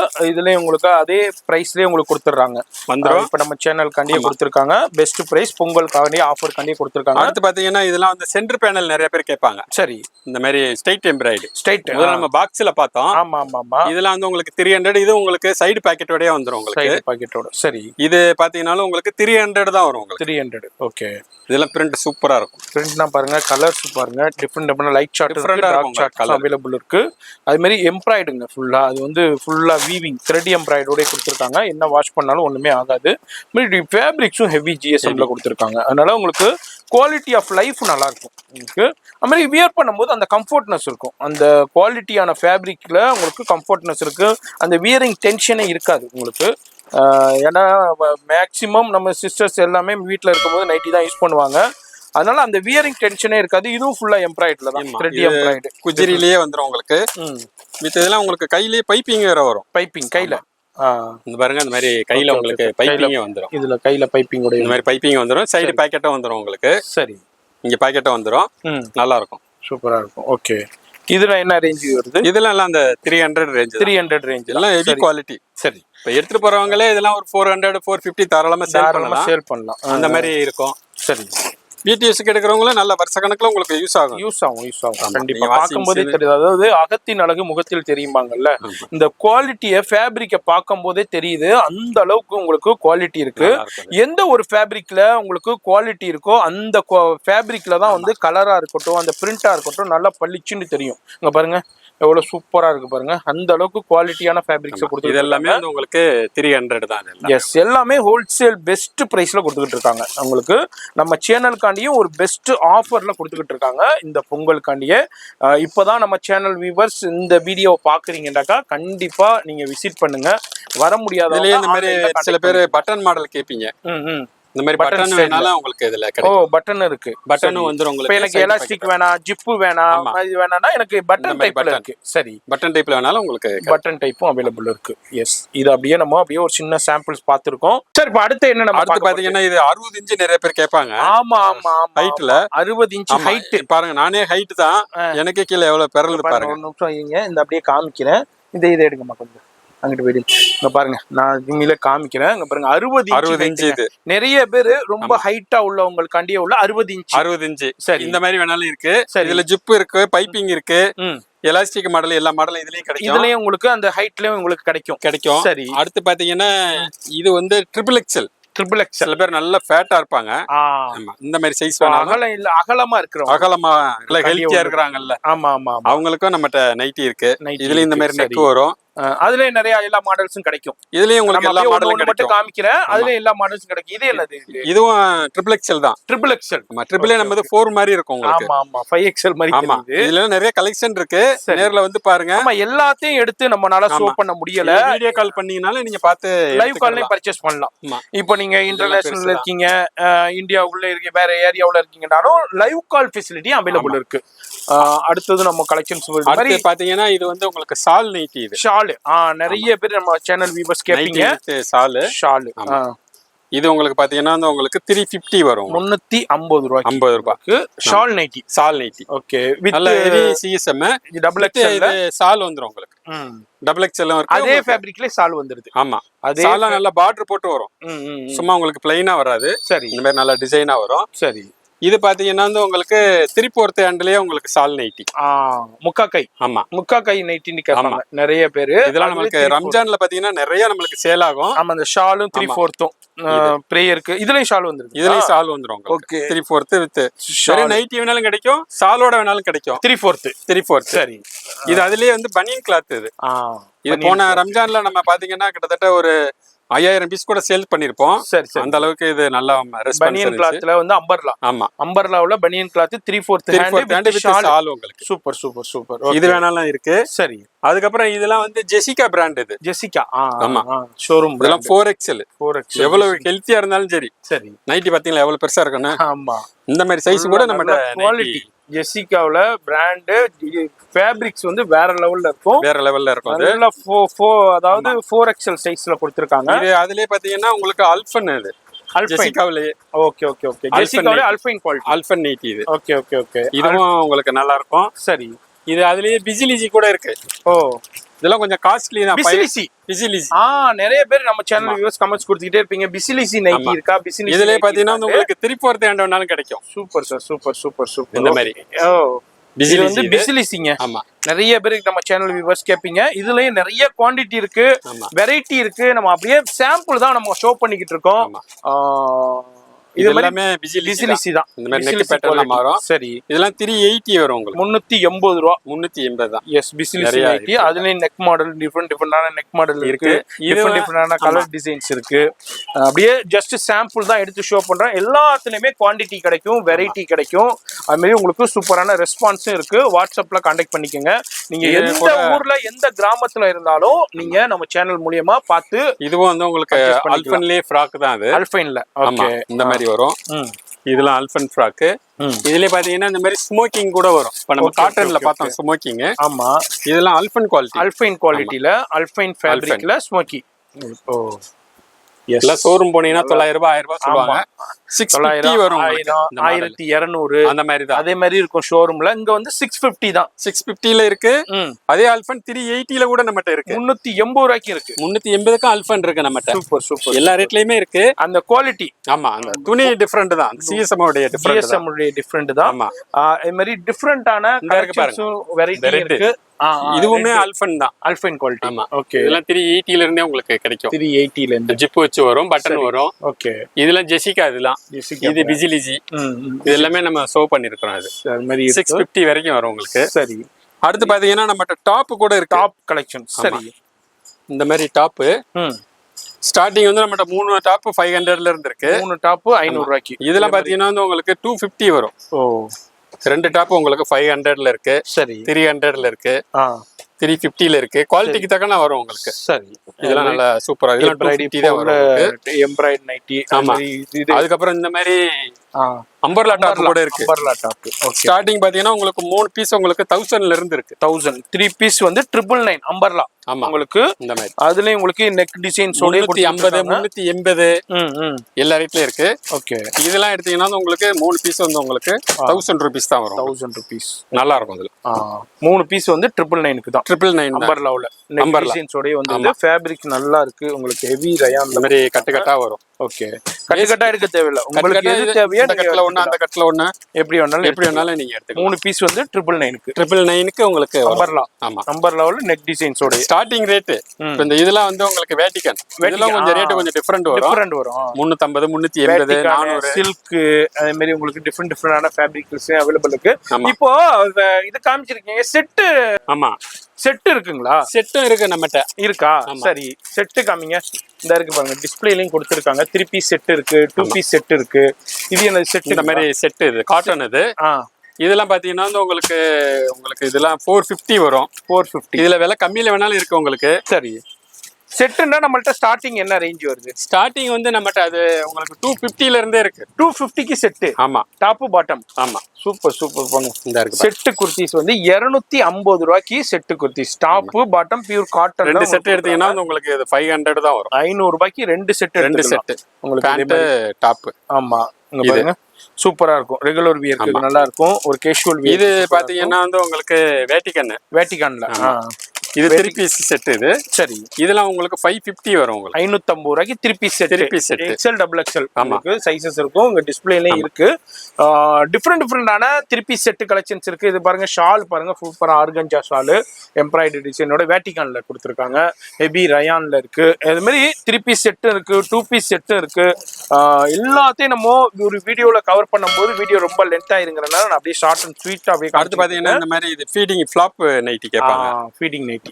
அதே பிரைஸ்லயே உங்களுக்கு கொடுத்துறாங்க. வந்துரும். இப்ப நம்ம சேனலுக்காண்டியே கொடுத்துருக்காங்க. பெஸ்ட் பிரைஸ் பொங்கலுக்காண்டி ஆஃபர் காண்டியே கொடுத்துருக்காங்க. அடுத்து பாத்தீங்கன்னா இதெல்லாம் வந்து சென்டர் பேனல் நிறைய பேர் கேட்பாங்க. சரி, இந்த மாதிரி ஸ்ட்ரைட் எம்ப்ராய்டரி ஸ்ட்ரைட் நம்ம பாக்ஸ்ல பார்த்தோம். ஆமா, இதெல்லாம் வந்து உங்களுக்கு 300. இது உங்களுக்கு சைடு பாக்கெட்டோடயே வந்துரும். உங்களுக்கு சைடு பாக்கெட்டோட. சரி, இது பாத்தீங்கன்னா உங்களுக்கு 300 தான் வரும். உங்களுக்கு 300. ஓகே. இதெல்லாம் பிரிண்ட் சூப்பரா இருக்கும். பிரிண்ட்னா பாருங்க, கலர்ஸ் பாருங்க, டிஃபரெண்ட் லைட் சார்ட் இருக்கு, டார்க் சார்ட் அவைலபிள் இருக்கு. அது மாதிரி எம்ப்ராய்டுங்க ஃபுல்லா. அது வந்து ஃபுல்லா வீவிங் த்ரெட் எம்ப்ராய்டரோட கொடுத்துருக்காங்க. என்ன வாஷ் பண்ணாலும் ஒண்ணுமே ஆகாது. மாதிரி ஃபேப்ரிக்ஸும் ஹெவி ஜிஎஸ்எம்ல கொடுத்துருக்காங்க. அதனால உங்களுக்கு குவாலிட்டி ஆஃப் லைஃப் நல்லா இருக்கும் உங்களுக்கு. அது மாதிரி வியர் பண்ணும்போது அந்த கம்ஃபர்ட்னஸ் இருக்கும். அந்த குவாலிட்டியான ஃபேப்ரிக்ல உங்களுக்கு கம்ஃபர்ட்னஸ் இருக்கு. அந்த வியரிங் டென்ஷனே இருக்காது உங்களுக்கு. ஏன்னா மேக்சிமம் நம்ம சிஸ்டர்ஸ் எல்லாமே வீட்டில் இருக்கும்போது நைட்டி தான் யூஸ் பண்ணுவாங்க. அதனால அந்த வியரிங் டென்ஷனே இருக்காது. இதுவும் ஃபுல்லா எம்ப்ராய்டர்ல தான். த்ரெட் எம்ப்ராய்டர் குஜிரிலேயே வந்துரும் உங்களுக்கு. வித் இதெல்லாம் உங்களுக்கு கையிலேயே பைப்பிங் வேற வரும். பைப்பிங் கையில இந்த பாருங்க, இந்த மாதிரி கையில உங்களுக்கு பைப்பிங் வந்துரும். இதுல கையில பைப்பிங் கூட இந்த மாதிரி பைப்பிங் வந்துரும். சைடு பாக்கெட்டும் வந்துரும் உங்களுக்கு. சரி, இங்க பாக்கெட்டும் வந்துரும். நல்லா இருக்கும், சூப்பரா இருக்கும். ஓகே. இதுல என்ன ரேஞ்ச் வருது? இதெல்லாம் எல்லாம் அந்த 300 ரேஞ்ச் எல்லாம் ஹெவி குவாலிட்டி. சரி, இப்ப எடுத்துட்டு போறவங்களே இதெல்லாம் ஒரு 400 450 தாராளமா சேல் பண்ணலாம். அந்த மாதிரி இருக்கும். சரி, பிடிஎஸ்க்கு எடுக்கிறவங்களும் நல்ல வருஷ கணக்குல உங்களுக்கு யூஸ் ஆகும். கண்டிப்பா பார்க்கும்போதே தெரியுது. அதாவது அகத்தின் அழகு முகத்தில் தெரியுமாங்கல்ல. இந்த குவாலிட்டியை ஃபேப்ரிக்கை பார்க்கும் போதே தெரியுது. அந்த அளவுக்கு உங்களுக்கு குவாலிட்டி இருக்கு. எந்த ஒரு ஃபேப்ரிக்ல உங்களுக்கு குவாலிட்டி இருக்கோ அந்த ஃபேப்ரிக்ல தான் வந்து கலரா இருக்கட்டும், அந்த பிரிண்டா இருக்கட்டும், நல்லா பளிச்சுன்னு தெரியும். இங்க பாருங்க, எவ்வளவு சூப்பரா இருக்கு பாருங்க. அந்த அளவுக்கு குவாலிட்டியான ஃபேப்ரிக்ஸ் கொடுத்து இது எல்லாமே வந்து உங்களுக்கு 300 தான். எஸ், எல்லாமே ஹோல்சேல் பெஸ்ட் பிரைஸ்ல கொடுத்துக்கிட்டு இருக்காங்க. உங்களுக்கு நம்ம சேனலுக்காண்டியும் ஒரு பெஸ்ட் ஆஃபர்ல கொடுத்துக்கிட்டு இருக்காங்க இந்த பொங்கலுக்காண்டியே. இப்போதான் நம்ம சேனல் வியூவர்ஸ் இந்த வீடியோவை பாக்குறீங்கன்னாக்கா கண்டிப்பா நீங்க விசிட் பண்ணுங்க. வர முடியாத இந்த மாதிரி சில பேர் பட்டன் மாடல் கேட்பீங்க. இந்த மாதிரி பட்டன் வேணாலும் உங்களுக்கு இதுல கிடைக்கும். பட்டன் இருக்கு. பட்டனும் வந்துரும் உங்களுக்கு. இப்போ எனக்கு எலாஸ்டிக் வேணாம், ஜிப்பு வேணாம், இது வேணாம்னா எனக்கு பட்டன் டைப்ல இருக்கு. சரி, பட்டன் டைப்ல வேணாலும் உங்களுக்கு பட்டன் டைப்பும் அவைலபிள் இருக்கு. எஸ், இது அப்படியே நம்ம அப்படியே ஒரு சின்ன சாம்பிள்ஸ் பார்த்திருக்கோம். சரி, இப்போ அடுத்து என்ன நம்ம அடுத்து பாத்தீங்கன்னா இது 60 இன்ச் நிறைய பேர் கேட்பாங்க. ஆமா ஆமா, ஹைட்ல 60 இன்ச் ஹைட் பாருங்க. நானே ஹைட் தான், எனக்கே கீழே எவ்வளவு பெறல் பாருங்க. ஒரு நிமிஷம் வைங்க, இந்த அப்படியே காமிக்கிறேன். இதை எடுங்கம்மா கொஞ்சம் அங்கிட்டு போயிடு. இங்க பாருங்க, நான் உண்மையில காமிக்கிறேன். இங்க பாருங்க 60 இன்ச். இது நிறைய பேர் ரொம்ப ஹைட்டா உள்ளவங்களுக்காண்டியே உள்ள 60 இன்ச். சரி, இந்த மாதிரி வேணாலும் இருக்கு. இதுல ஜிப் இருக்கு, பைப்பிங் இருக்கு, எலாஸ்டிக் மாடல், எல்லா மாடலும் இதுலயும் கிடைக்கும். இதுலயும் உங்களுக்கு அந்த ஹைட்லயும் உங்களுக்கு கிடைக்கும். சரி, அடுத்து பாத்தீங்கன்னா இது வந்து ட்ரிபிள் எக்ஸ்எல். சில பேர் நல்ல ஃபேட்டா இருப்பாங்க. இந்த மாதிரி சைஸ் அகலமா இருக்கிறோம், அகலமா இல்ல ஹெல்த்தியா இருக்கிறாங்கல்ல. ஆமா ஆமா, அவங்களுக்கும் நம்மகிட்ட நைட்டி இருக்கு. இதுல இந்த மாதிரி நெக் வரும். அதுல நிறைய எல்லா மாடல்ஸும் கிடைக்கும். இதுலயும் உங்களுக்கு எல்லா மாடலும் மட்டும் காமிக்கிறேன். அதுல எல்லா மாடல்ஸும் கிடைக்கும். இது என்னது? இதுவும் ட்ரிபிள் எக்ஸ்எல் தான். Triple XL. ஆமா, ட்ரிபிள் ஏ நம்ம 4 மாதிரி இருக்கும் உங்களுக்கு. ஆமா ஆமா, 5XL மாதிரி. ஆமா, இதுல நிறைய கலெக்ஷன் இருக்கு. நேர்ல வந்து பாருங்க. ஆமா, எல்லாத்தையும் எடுத்து நம்மனால ஷோ பண்ண முடியல. வீடியோ கால் பண்ணீங்கனால நீங்க பார்த்து லைவ் கால்லயே பர்ச்சேஸ் பண்ணலாம். இப்போ நீங்க இன்டர்நேஷனல்ல இருக்கீங்க, இந்தியாவுக்குள்ள இருக்கீங்க, வேற ஏரியாவுல இருக்கீங்கனாலும் லைவ் கால் ஃபெசிலிட்டி அவைலபிள் இருக்கு. அடுத்தது நம்ம கலெக்ஷன்ஸ் மாதிரி பாத்தீங்கன்னா இது வந்து உங்களுக்கு சால் நைட்டி. இது ஷால். நிறைய பேர் நம்ம சேனல் வியூவர்ஸ் கேப்பீங்க. ஷால். இது உங்களுக்கு பாத்தீங்கன்னா உங்களுக்கு 350 வரும். 350 ரூபாய்க்கு 50 ரூபாய்க்கு ஷால் நைட்டி. சால் நைட்டி. ஓகே, நல்ல ஹெவி சிஎஸ்எம். டபுள் எக்ஸ்எல் சால் வந்துரும் உங்களுக்கு. டபுள் எக்ஸ்எல் இருக்கு. அதே ஃபேப்ரிக்ல சால் வந்துருது. ஆமா, அதே சால்ல நல்ல பார்டர் போட்டு வரும். சும்மா உங்களுக்கு பிளைனா வராது. சரி, இந்த மாதிரி நல்ல டிசைனா வரும். சரி, இது பாத்தீங்கன்னா உங்களுக்கு 3/4 ஹேண்ட்லயே உங்களுக்கு சால் நைட்டி. முக்கா கை. ஆமா, முக்கா கை நைட்டின்னு கேட்பாங்க நிறைய பேரு. இதெல்லாம் நமக்கு ரம்ஜான்ல பாத்தீங்கன்னா நிறைய நம்மளுக்கு சேல் ஆகும். ஆமா, அந்த ஷாலும் 3/4 பிரேயருக்கு இதுலயும் ஷால் வந்துரும். இதுலயும் ஷால் வந்துரும். ஓகே, 3/4 வித் வேற நைட்டி வேணாலும் கிடைக்கும், ஷாலோட வேணாலும் கிடைக்கும். 3/4. சரி, இது அதுலயே வந்து பனியன் கிளாத். இது போன ரம்ஜான்ல நம்ம பாத்தீங்கன்னா கிட்டத்தட்ட ஒரு 5000 பீஸ் கூட சேல் பண்ணிருப்போம். சரி, அந்த அளவுக்கு இது நல்ல ரெஸ்பான்ஸ். பனியன் கிளாத்ல வந்து அம்பர்லா. ஆமா, அம்பர்லாவுல பனியன் கிளாத் 3/4 ஹேண்ட் வித் ஷால் உங்களுக்கு. Super super super. இது வேணாலும் இருக்கு. சரி, அதுக்கப்புறம் இதெல்லாம் வந்து ஜெசிகா பிராண்ட். இது ஜெசிகா. ஆமா, ஷோரூம். இதெல்லாம் 4XL. எவ்வளவு ஹெல்த்தியா இருந்தாலும் சரி. சரி, நைட்டி பாத்தீங்களா எவ்வளவு பெருசா இருக்குன்னு. ஆமா, இந்த மாதிரி சைஸ் கூட நம்ம குவாலிட்டி. ஜெசிகாவுல பிராண்ட் ஃபேப்ரிக்ஸ் வந்து வேற லெவல்ல இருக்கும். நல்ல அதாவது 4XL சைஸ்ல கொடுத்திருக்காங்க. இது அதுலயே பாத்தீங்கன்னா உங்களுக்கு அல்ஃபன். இது ஜெசிகாவுலயே. Okay okay okay, ஜெசிகாவுல அல்ஃபைன் quality, அல்ஃபன் nightie. இது ஓகே ஓகே ஓகே, இதுவும் உங்களுக்கு நல்லா இருக்கும். சரி, இது அதுலயே பிசிலிசி கூட இருக்கு. ஓ, இதெல்லாம் கொஞ்சம் காஸ்ட்லி தான். பிசிலிசி. நிறைய பேர் நம்ம சேனல் வியூவர்ஸ் கமெண்ட்ஸ் கொடுத்துட்டே இருப்பீங்க. பிசிலிசி நைட்டி இருக்கா? பிசிலிசி இதுலயே பாத்தீங்கன்னா உங்களுக்கு 3/4 ஹேண்ட் வேணாலும் கிடைக்கும். Super sir, super super super. இந்த மாதிரி பிசிலிசிங்க. ஆமா, நிறைய பேருக்கு நம்ம சேனல் வியூவர்ஸ் கேப்பீங்க. இதுலயும் நிறைய குவாண்டிட்டி இருக்கு, வெரைட்டி இருக்கு. நம்ம அப்படியே சாம்பிள் தான் நம்ம ஷோ பண்ணிக்கிட்டு இருக்கோம். இது எல்லாமே பிசிலிசி தான். இந்த மாதிரி நெக் பேட்டர்ன்ல மாறும். சரி, இதெல்லாம் 380 வரும் உங்களுக்கு. 380 ரூபாய். 380 தான். எஸ், பிசிலிசி நைட்டி. அதுலயும் நெக் மாடல் டிஃபரெண்டான நெக் மாடல் இருக்கு. டிஃபரெண்டான கலர் டிசைன்ஸ் இருக்கு. அப்படியே ஜஸ்ட் சாம்பிள் தான் எடுத்து ஷோ பண்றேன். எல்லாத்துலயுமே குவாண்டிட்டி கிடைக்கும், வெரைட்டி கிடைக்கும். அது மாதிரி உங்களுக்கு சூப்பரான ரெஸ்பான்ஸும் இருக்கு. வாட்ஸ்அப்ல கான்டாக்ட் பண்ணிக்கோங்க. நீங்க எந்த ஊர்ல எந்த கிராமத்துல இருந்தாலும் நீங்க நம்ம சேனல் மூலியமா பார்த்து. இதுவும் வந்து உங்களுக்கு அல்ஃபைன்லயே ஃப்ராக் தான். அது அல்ஃபைன்ல. ஓகே, இந்த மாதிரி வரும். இதெல்லாம் அல்ஃபன் ஃப்ராக். இதுல பாத்தீங்கன்னா இந்த மாதிரி ஸ்மோக்கிங் கூட வரும். இப்ப நம்ம காட்டன்ல பார்த்தோம் ஸ்மோக்கிங். ஆமா, இதெல்லாம் அல்ஃபன் குவாலிட்டி. அல்ஃபைன் குவாலிட்டில அல்ஃபைன் ஃபேப்ரிக்ல ஸ்மோக்கி. ஓ, எல்லாம் ஷோரூம் போனீங்கன்னா 900 ரூபாய் 1000 ரூபாய் சொல்லுவாங்க. 650 வரும். 1200 அந்த மாதிரி தான். அதே மாதிரி இருக்கும் ஷோரூம்ல. இங்க வந்து 650 தான். 650ல இருக்கு. அதே அல்ஃபன் 380ல கூட நம்மட்ட இருக்கு. 380 ரூபாய்க்கு இருக்கு. 380க்கு அல்ஃபன் இருக்கு நம்மட்ட. Super super. எல்லா ரேட்லயுமே இருக்கு. அந்த குவாலிட்டி. ஆமா, அந்த துணி டிஃபரண்ட் தான். சிஎஸ்எம் உடைய டிஃபரண்ட் தான். ஆமா, அதே மாதிரி டிஃபரண்டான கலெக்ஷன்ஸும் வெரைட்டி இருக்கு. இதுவுமே அல்ஃபன் தான். அல்ஃபைன் குவாலிட்டி. ஆமா, ஓகே. இதெல்லாம் 380ல இருந்தே உங்களுக்கு கிடைக்கும். 380ல இருந்து ஜிப் வச்சு வரும், பட்டன் வரும். ஓகே, இதெல்லாம் ஜெசிகா. இதெல்லாம் இது பிசிலிசி. இது எல்லாமே நம்ம ஷோ பண்ணிருக்கோம். அது மாதிரி 650 வரைக்கும் வரும் உங்களுக்கு. சரி, அடுத்து பாத்தீங்கன்னா நம்மகிட்ட டாப் கூட இருக்கு. Top collection. சரி, இந்த மாதிரி டாப்பு ஸ்டார்டிங் வந்து நம்மகிட்ட 3 டாப் 500ல இருந்து இருக்கு. 3 டாப் 500 ரூபாய்க்கு. இதெல்லாம் பாத்தீங்கன்னா வந்து உங்களுக்கு 250 வரும். ஓ, 2 டாப் உங்களுக்கு 500ல இருக்கு. சரி, 300ல இருக்கு, 350ல இருக்கு. குவாலிட்டிக்கு தக்கன வரும் உங்களுக்கு. சரி, இதெல்லாம் நல்லா சூப்பரா. இதெல்லாம் 250 தான் வரும். Embroidery nighty. ஆமா. அதுக்கப்புறம் இந்த மாதிரி அம்பர்லா டாப் கூட இருக்கு. Umbrella top. ஸ்டார்டிங் பாத்தீங்கன்னா உங்களுக்கு 3 பீஸ் உங்களுக்கு 1000ல இருந்து இருக்கு. 1000 3 பீஸ் வந்து 999 அம்பர்லா. ஆமா, உங்களுக்கு இந்த மாதிரி அதுலயும் உங்களுக்கு நெக் டிசைன்ஸ் ஓட 350 380 எல்லா ரேட்லயும் இருக்கு. ஓகே, இதெல்லாம் எடுத்தீங்கன்னா உங்களுக்கு 3 பீஸ் வந்து உங்களுக்கு 1000 ரூபீஸ் தான் வரும். 1000 ரூபீஸ். நல்லா இருக்கும். இதுல 3 பீஸ் வந்து 999க்கு தான். 999 அம்பர்லாவுல நெக் டிசைன்ஸ் ஓட வந்து ஃபேப்ரிக் நல்லா இருக்கு. உங்களுக்கு ஹெவி ரயான் இந்த மாதிரி கட்டா வரும். ஓகே, கட்டா எடுக்க தேவையில்ல. உங்களுக்கு எது தேவையோ அந்த கட்டல ஒண்ணு அந்த கட்டல ஒண்ணு எப்படி வேணாலும் நீங்க எடுத்துக்கலாம். 3 பீஸ் வந்து 999க்கு. 999க்கு உங்களுக்கு அம்பர்லா. ஆமா, அம்பர்லாவுல நெக் டிசைன்ஸ் ஓட ஸ்டார்டிங் ரேட். இப்போ இந்த இதெல்லாம் வந்து உங்களுக்கு வேட்டிகன். இதெல்லாம் கொஞ்சம் ரேட் கொஞ்சம் டிஃபரண்ட் வரும். 350 380 400. சில்க் அதே மாதிரி உங்களுக்கு டிஃபரெண்டான ஃபேப்ரிக்ஸ் அவைலபிள் இருக்கு. இப்போ இது காமிச்சிருக்கீங்க செட். ஆமா, செட் இருக்குங்களா? செட்டும் இருக்கு நம்மகிட்ட. இருக்கா? சரி, செட்டு காமிங்க. இந்த இருக்கு பாருங்க, டிஸ்பிளேலயும் கொடுத்துருக்காங்க. 3 பீஸ் செட் இருக்கு, 2 பீஸ் செட் இருக்கு. இது என்ன செட்? இந்த மாதிரி செட். இது காட்டன். இது இதெல்லாம் பாத்தீங்கன்னா உங்களுக்கு இதெல்லாம் 450 வரும். 450. இதுல விலை கம்மியில வேணாலும் இருக்கு உங்களுக்கு. சரி, செட்டுன்னா நம்மள்ட்ட ஸ்டார்டிங் என்ன ரேஞ்ச் வருது? ஸ்டார்டிங் வந்து நம்மகிட்ட அது உங்களுக்கு 250ல இருந்தே இருக்கு. 250க்கு செட்டு. ஆமா, டாப் பாட்டம். ஆமா, சூப்பர் போங்க. இந்த இருக்கு செட்டு குர்த்திஸ் வந்து 250 ரூபாய்க்கு set kurtis. Top bottom pure cotton. 2 set எடுத்தீங்கன்னா உங்களுக்கு இது 500 தான் வரும். 500 ரூபாய்க்கு 2 செட். 2 செட் உங்களுக்கு பேண்ட் டாப். ஆமா, இங்க பாருங்க, சூப்பரா இருக்கும். ரெகுலர் வியருக்கு நல்லா இருக்கும். ஒரு கேஷுவல் வியர். இது பாத்தீங்கன்னா வந்து உங்களுக்கு வேட்டிகன்ல இது 3 பீஸ் செட். இது சரி, இதெல்லாம் உங்களுக்கு 550 வரும். உங்களுக்கு 550 ரூபாய்க்கு 3 piece set. XL double XL நமக்கு சைஸஸ் இருக்கும். உங்க டிஸ்பிளேலயும் இருக்கு. டிஃபரெண்டான 3 பீஸ் செட் கலெக்ஷன்ஸ் இருக்கு. இது பாருங்க, ஷால் பாருங்க, சூப்பரா ஆர்கன்ஜா ஷால் எம்ப்ராய்டரி டிசைனோட வேட்டிகன்ல கொடுத்துருக்காங்க. ஹெவி ரயான்ல இருக்கு. அது மாதிரி 3 பீஸ் செட்டும் இருக்கு, 2 பீஸ் செட்டும் இருக்கு. எல்லாத்தையும் நம்ம ஒரு வீடியோல கவர் பண்ணும்போது வீடியோ ரொம்ப லென்த் ஆயிருங்கறனால நான் அப்படியே ஷார்ட் அண்ட் ஸ்வீட்டா அப்படியே. அடுத்து பாத்தீங்கன்னா இந்த மாதிரி இது ஃபீடிங் ஃப்ளாப் நைட்டி கேட்பாங்க. Feeding nighty.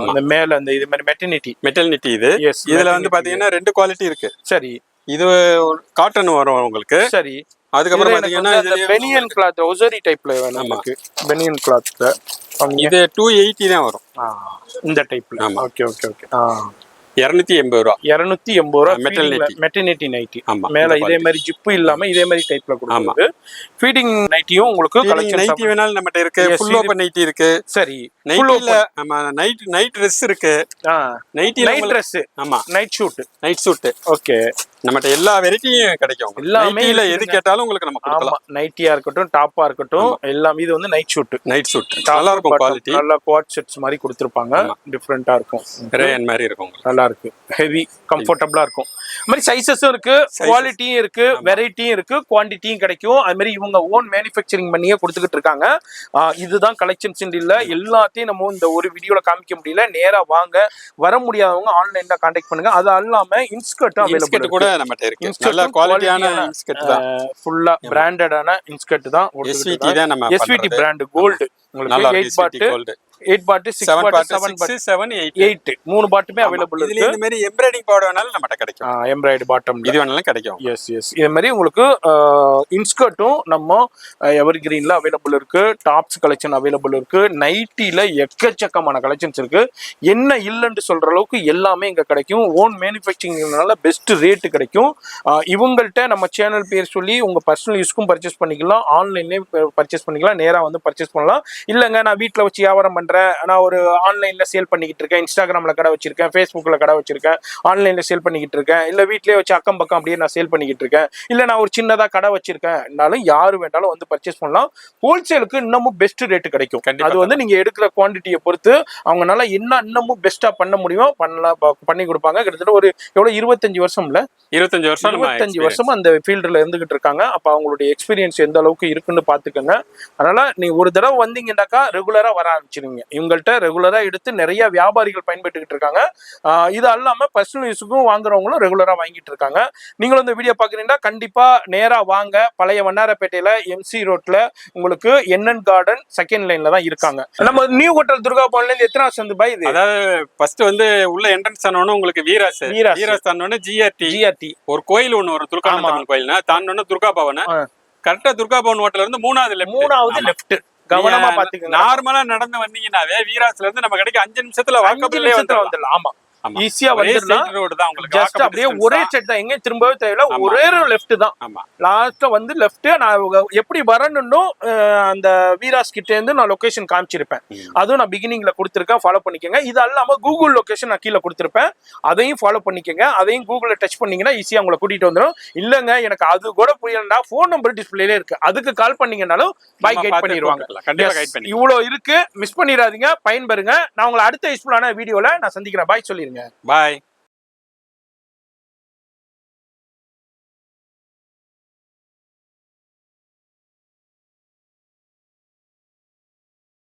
அந்த மேல அந்த இது மாதிரி மெட்டர்னிட்டி. இது இதுல வந்து பாத்தீங்கன்னா 2 குவாலிட்டி இருக்கு. சரி, இது காட்டன் வரும் உங்களுக்கு. சரி, அதுக்கப்புறம் பாத்தீங்கன்னா பெனியன் கிளாத் ஒசரி டைப்ல வேணும் நமக்கு. பெனியன் கிளாத்ல இது 280 தான் வரும் இந்த டைப்ல. ஓகே 280 ரூபா. 280 ரூபா மெட்டர்னிட்டி நைட்டி. மேல இதே மாதிரி ஜிப்பு இல்லாம இதே மாதிரி டைப்ல கொடுக்குது. ஃபீடிங் நைட்டியும் உங்களுக்கு கலெக்ஷன் நைட்டி வேணாலும் நம்மட்ட இருக்கு. ஃபுல் ஓபன் நைட்டி இருக்கு. சரி, நைட்டில ஆமா நைட் Dress இருக்கு. Night Dress. ஆமா, நைட் சூட். ஓகே, நம்மட்ட எல்லா வெரைட்டியும் கிடைக்கும். எல்லாமே எது கேட்டாலும் உங்களுக்கு நம்ம கொடுக்கலாம். நைட்டியா இருக்கட்டும், டாப்பா இருக்கட்டும், எல்லாம். இது வந்து நைட் சூட். நல்லா இருக்கும். குவாலிட்டி நல்லா குவாட் செட்ஸ் மாதிரி கொடுத்துருப்பாங்க. டிஃபரெண்டா இருக்கும். ரேன் மாதிரி இருக்கும். நல்லா இருக்கு. ஹெவி கம்ஃபர்டபுளா இருக்கும். அது மாதிரி சைஸஸும் இருக்கு, குவாலிட்டியும் இருக்கு, வெரைட்டியும் இருக்கு, குவான்டிட்டியும் கிடைக்கும். அது மாதிரி இவங்க ஓன் மேனுஃபேக்சரிங் பண்ணியே கொடுத்துக்கிட்டு இருக்காங்க. இதுதான் கலெக்ஷன்ஸ் இல்ல. எல்லாத்தையும் நம்ம இந்த ஒரு வீடியோல காமிக்க முடியல. நேரா வாங்க. வர முடியாதவங்க ஆன்லைன்ல கான்டாக்ட் பண்ணுங்க. அது இல்லாம இன்ஸ்கர்ட் அவைலபிள் கூட நம்மட்ட இருக்கு. நல்ல குவாலிட்டியான இன்ஸ்கர்ட் தான். ஃபுல்லா பிராண்டடான இன்ஸ்கர்ட் தான். SVT தான் நம்ம SVT பிராண்ட் கோல்ட். உங்களுக்கு 8 பாட் கோல்ட், 8 பாட், 6 பாட், 7 பாட், 7 8 மூணு பாட்டுமே அவைலபிள் இருக்கு. இந்த மாதிரி எம்ப்ராய்டிங் பவுடர் வேணாலும் நம்மட்ட கிடைக்கும். எம்ப்ராய்டரி பாட்டம் இது வேணாலும் கிடைக்கும். எஸ் இதே மாதிரி உங்களுக்கு இன்ஸ்கர்ட்டும் நம்ம எவர் கிரீன்ல அவைலபிள் இருக்கு. டாப்ஸ் கலெக்ஷன் அவைலபிள் இருக்கு. நைட்டில எக்கச்சக்கமான கலெக்ஷன்ஸ் இருக்கு. என்ன இல்லைன்னு சொல்ற அளவுக்கு எல்லாமே இங்க கிடைக்கும். ஓன் மேனுஃபேக்சரிங்னால பெஸ்ட் ரேட் கிடைக்கும். இவங்கள்ட்ட நம்ம சேனல் பேர் சொல்லி உங்க பர்சனல் யூஸ்க்கும் பர்ச்சேஸ் பண்ணிக்கலாம். ஆன்லைன்லயே பர்ச்சேஸ் பண்ணிக்கலாம். நேரா வந்து பர்ச்சேஸ் பண்ணலாம். இல்லைங்க நான் வீட்டில் வச்சு வியாபாரம் பண்றேன், நான் ஒரு ஆன்லைன்ல சேல் பண்ணிக்கிட்டு இருக்கேன், இன்ஸ்டாகிராம்ல கடை வச்சிருக்கேன், ஃபேஸ்புக்ல கடை வச்சிருக்கேன், ஆன்லைன்ல சேல் பண்ணிக்கிட்டு இருக்கேன், இல்ல வீட்லயே வச்சு அக்கம் பக்கம் அப்படியே நான் சேல் பண்ணிக்கிட்டு இருக்கேன், இல்ல நான் ஒரு சின்னதா கடை வச்சிருக்கேன்னாலும் யாரு வேண்டாலும் வந்து பர்ச்சேஸ் பண்ணலாம். ஹோல்சேலுக்கு இன்னமும் பெஸ்ட் ரேட் கிடைக்கும். அது வந்து நீங்க எடுக்கிற குவான்டிட்டியை பொறுத்து அவங்கனால என்ன இன்னமும் பெஸ்டா பண்ண முடியுமோ பண்ணி கொடுப்பாங்க. கிட்டத்தட்ட ஒரு எவ்வளவு 25 வருஷம்ல 25 வருஷமா அந்த ஃபீல்டுல இருந்துகிட்டு இருக்காங்க. அப்ப அவங்களுடைய எக்ஸ்பீரியன்ஸ் எந்த அளவுக்கு இருக்குன்னு பாத்துக்கோங்க. அதனால நீங்க ஒரு தடவை வந்தீங்கன்னாக்கா ரெகுலரா வர ஆரம்பிச்சிருங்க. வாங்கிக்காதீங்க. இவங்கள்ட்ட ரெகுலரா எடுத்து நிறைய வியாபாரிகள் பயன்பட்டுக்கிட்டு இருக்காங்க. இது அல்லாம பர்சனல் யூஸுக்கும் வாங்குறவங்களும் ரெகுலரா வாங்கிட்டு இருக்காங்க. நீங்களும் இந்த வீடியோ பாக்குறீங்கன்னா கண்டிப்பா நேரா வாங்க. பழைய வண்ணாரப்பேட்டையில எம்சி ரோட்ல உங்களுக்கு என்என் கார்டன் செகண்ட் லைன்ல தான் இருக்காங்க. நம்ம நியூ ஹோட்டல் துர்கா பவன்ல இருந்து எத்தனை வருஷம் வந்து பை இது? அதாவது ஃபர்ஸ்ட் வந்து உள்ள என்ட்ரன்ஸ் ஆனோன்னு உங்களுக்கு வீராஸ் தாண்டோன்னு ஜிஆர்டி ஒரு கோயில் ஒண்ணு வரும், துர்கானந்தம்மன் கோயில்னா தாண்டோன்னு துர்கா பவன். கரெக்டா துர்கா பவன் ஹோட்டல் இருந்து மூணாவது லெஃப்ட். கவனமா பாத்துக்கங்க. நார்மலா நடந்து வந்தீங்கன்னாவே வீராஸ்ல இருந்து நம்ம கடைக்கு 5 நிமிஷத்துல வாக்கபிள்லயே வந்துடலாம். ஆமா, ஈஸியா வந்துடலாம். ரோடு தான் உங்களுக்கு, ஜஸ்ட் அப்படியே ஒரே செட் தான், எங்க திரும்பவே தேவையில்ல. ஒரே ஒரு லெஃப்ட் தான். ஆமா, லாஸ்ட் வந்து லெஃப்ட். நான் எப்படி வரணும்னு அந்த வீராஸ் கிட்ட இருந்து நான் லொகேஷன் காமிச்சிருப்பேன். அதுவும் நான் பிகினிங்ல கொடுத்துருக்கேன், ஃபாலோ பண்ணிக்கோங்க. இது அல்லாம கூகுள் லொகேஷன் நான் கீழே கொடுத்துருப்பேன், அதையும் ஃபாலோ பண்ணிக்கோங்க. அதையும் கூகுள்ல டச் பண்ணீங்கன்னா ஈஸியா உங்களை கூட்டிட்டு வந்துடும். இல்லங்க எனக்கு அது கூட புரியலன்னா ஃபோன் நம்பர் டிஸ்பிளேல இருக்கு, அதுக்கு கால் பண்ணீங்கன்னாலும் பை கைட் பண்ணிடுவாங்க. இவ்வளவு இருக்கு, மிஸ் பண்ணிடாதீங்க, பயன்பெறுங்க. நான் உங்களை அடுத்த யூஸ்ஃபுல்லான வீடியோல நான் சந்திக்கிறேன். பாய் சொல்லிருங்க. பாய்.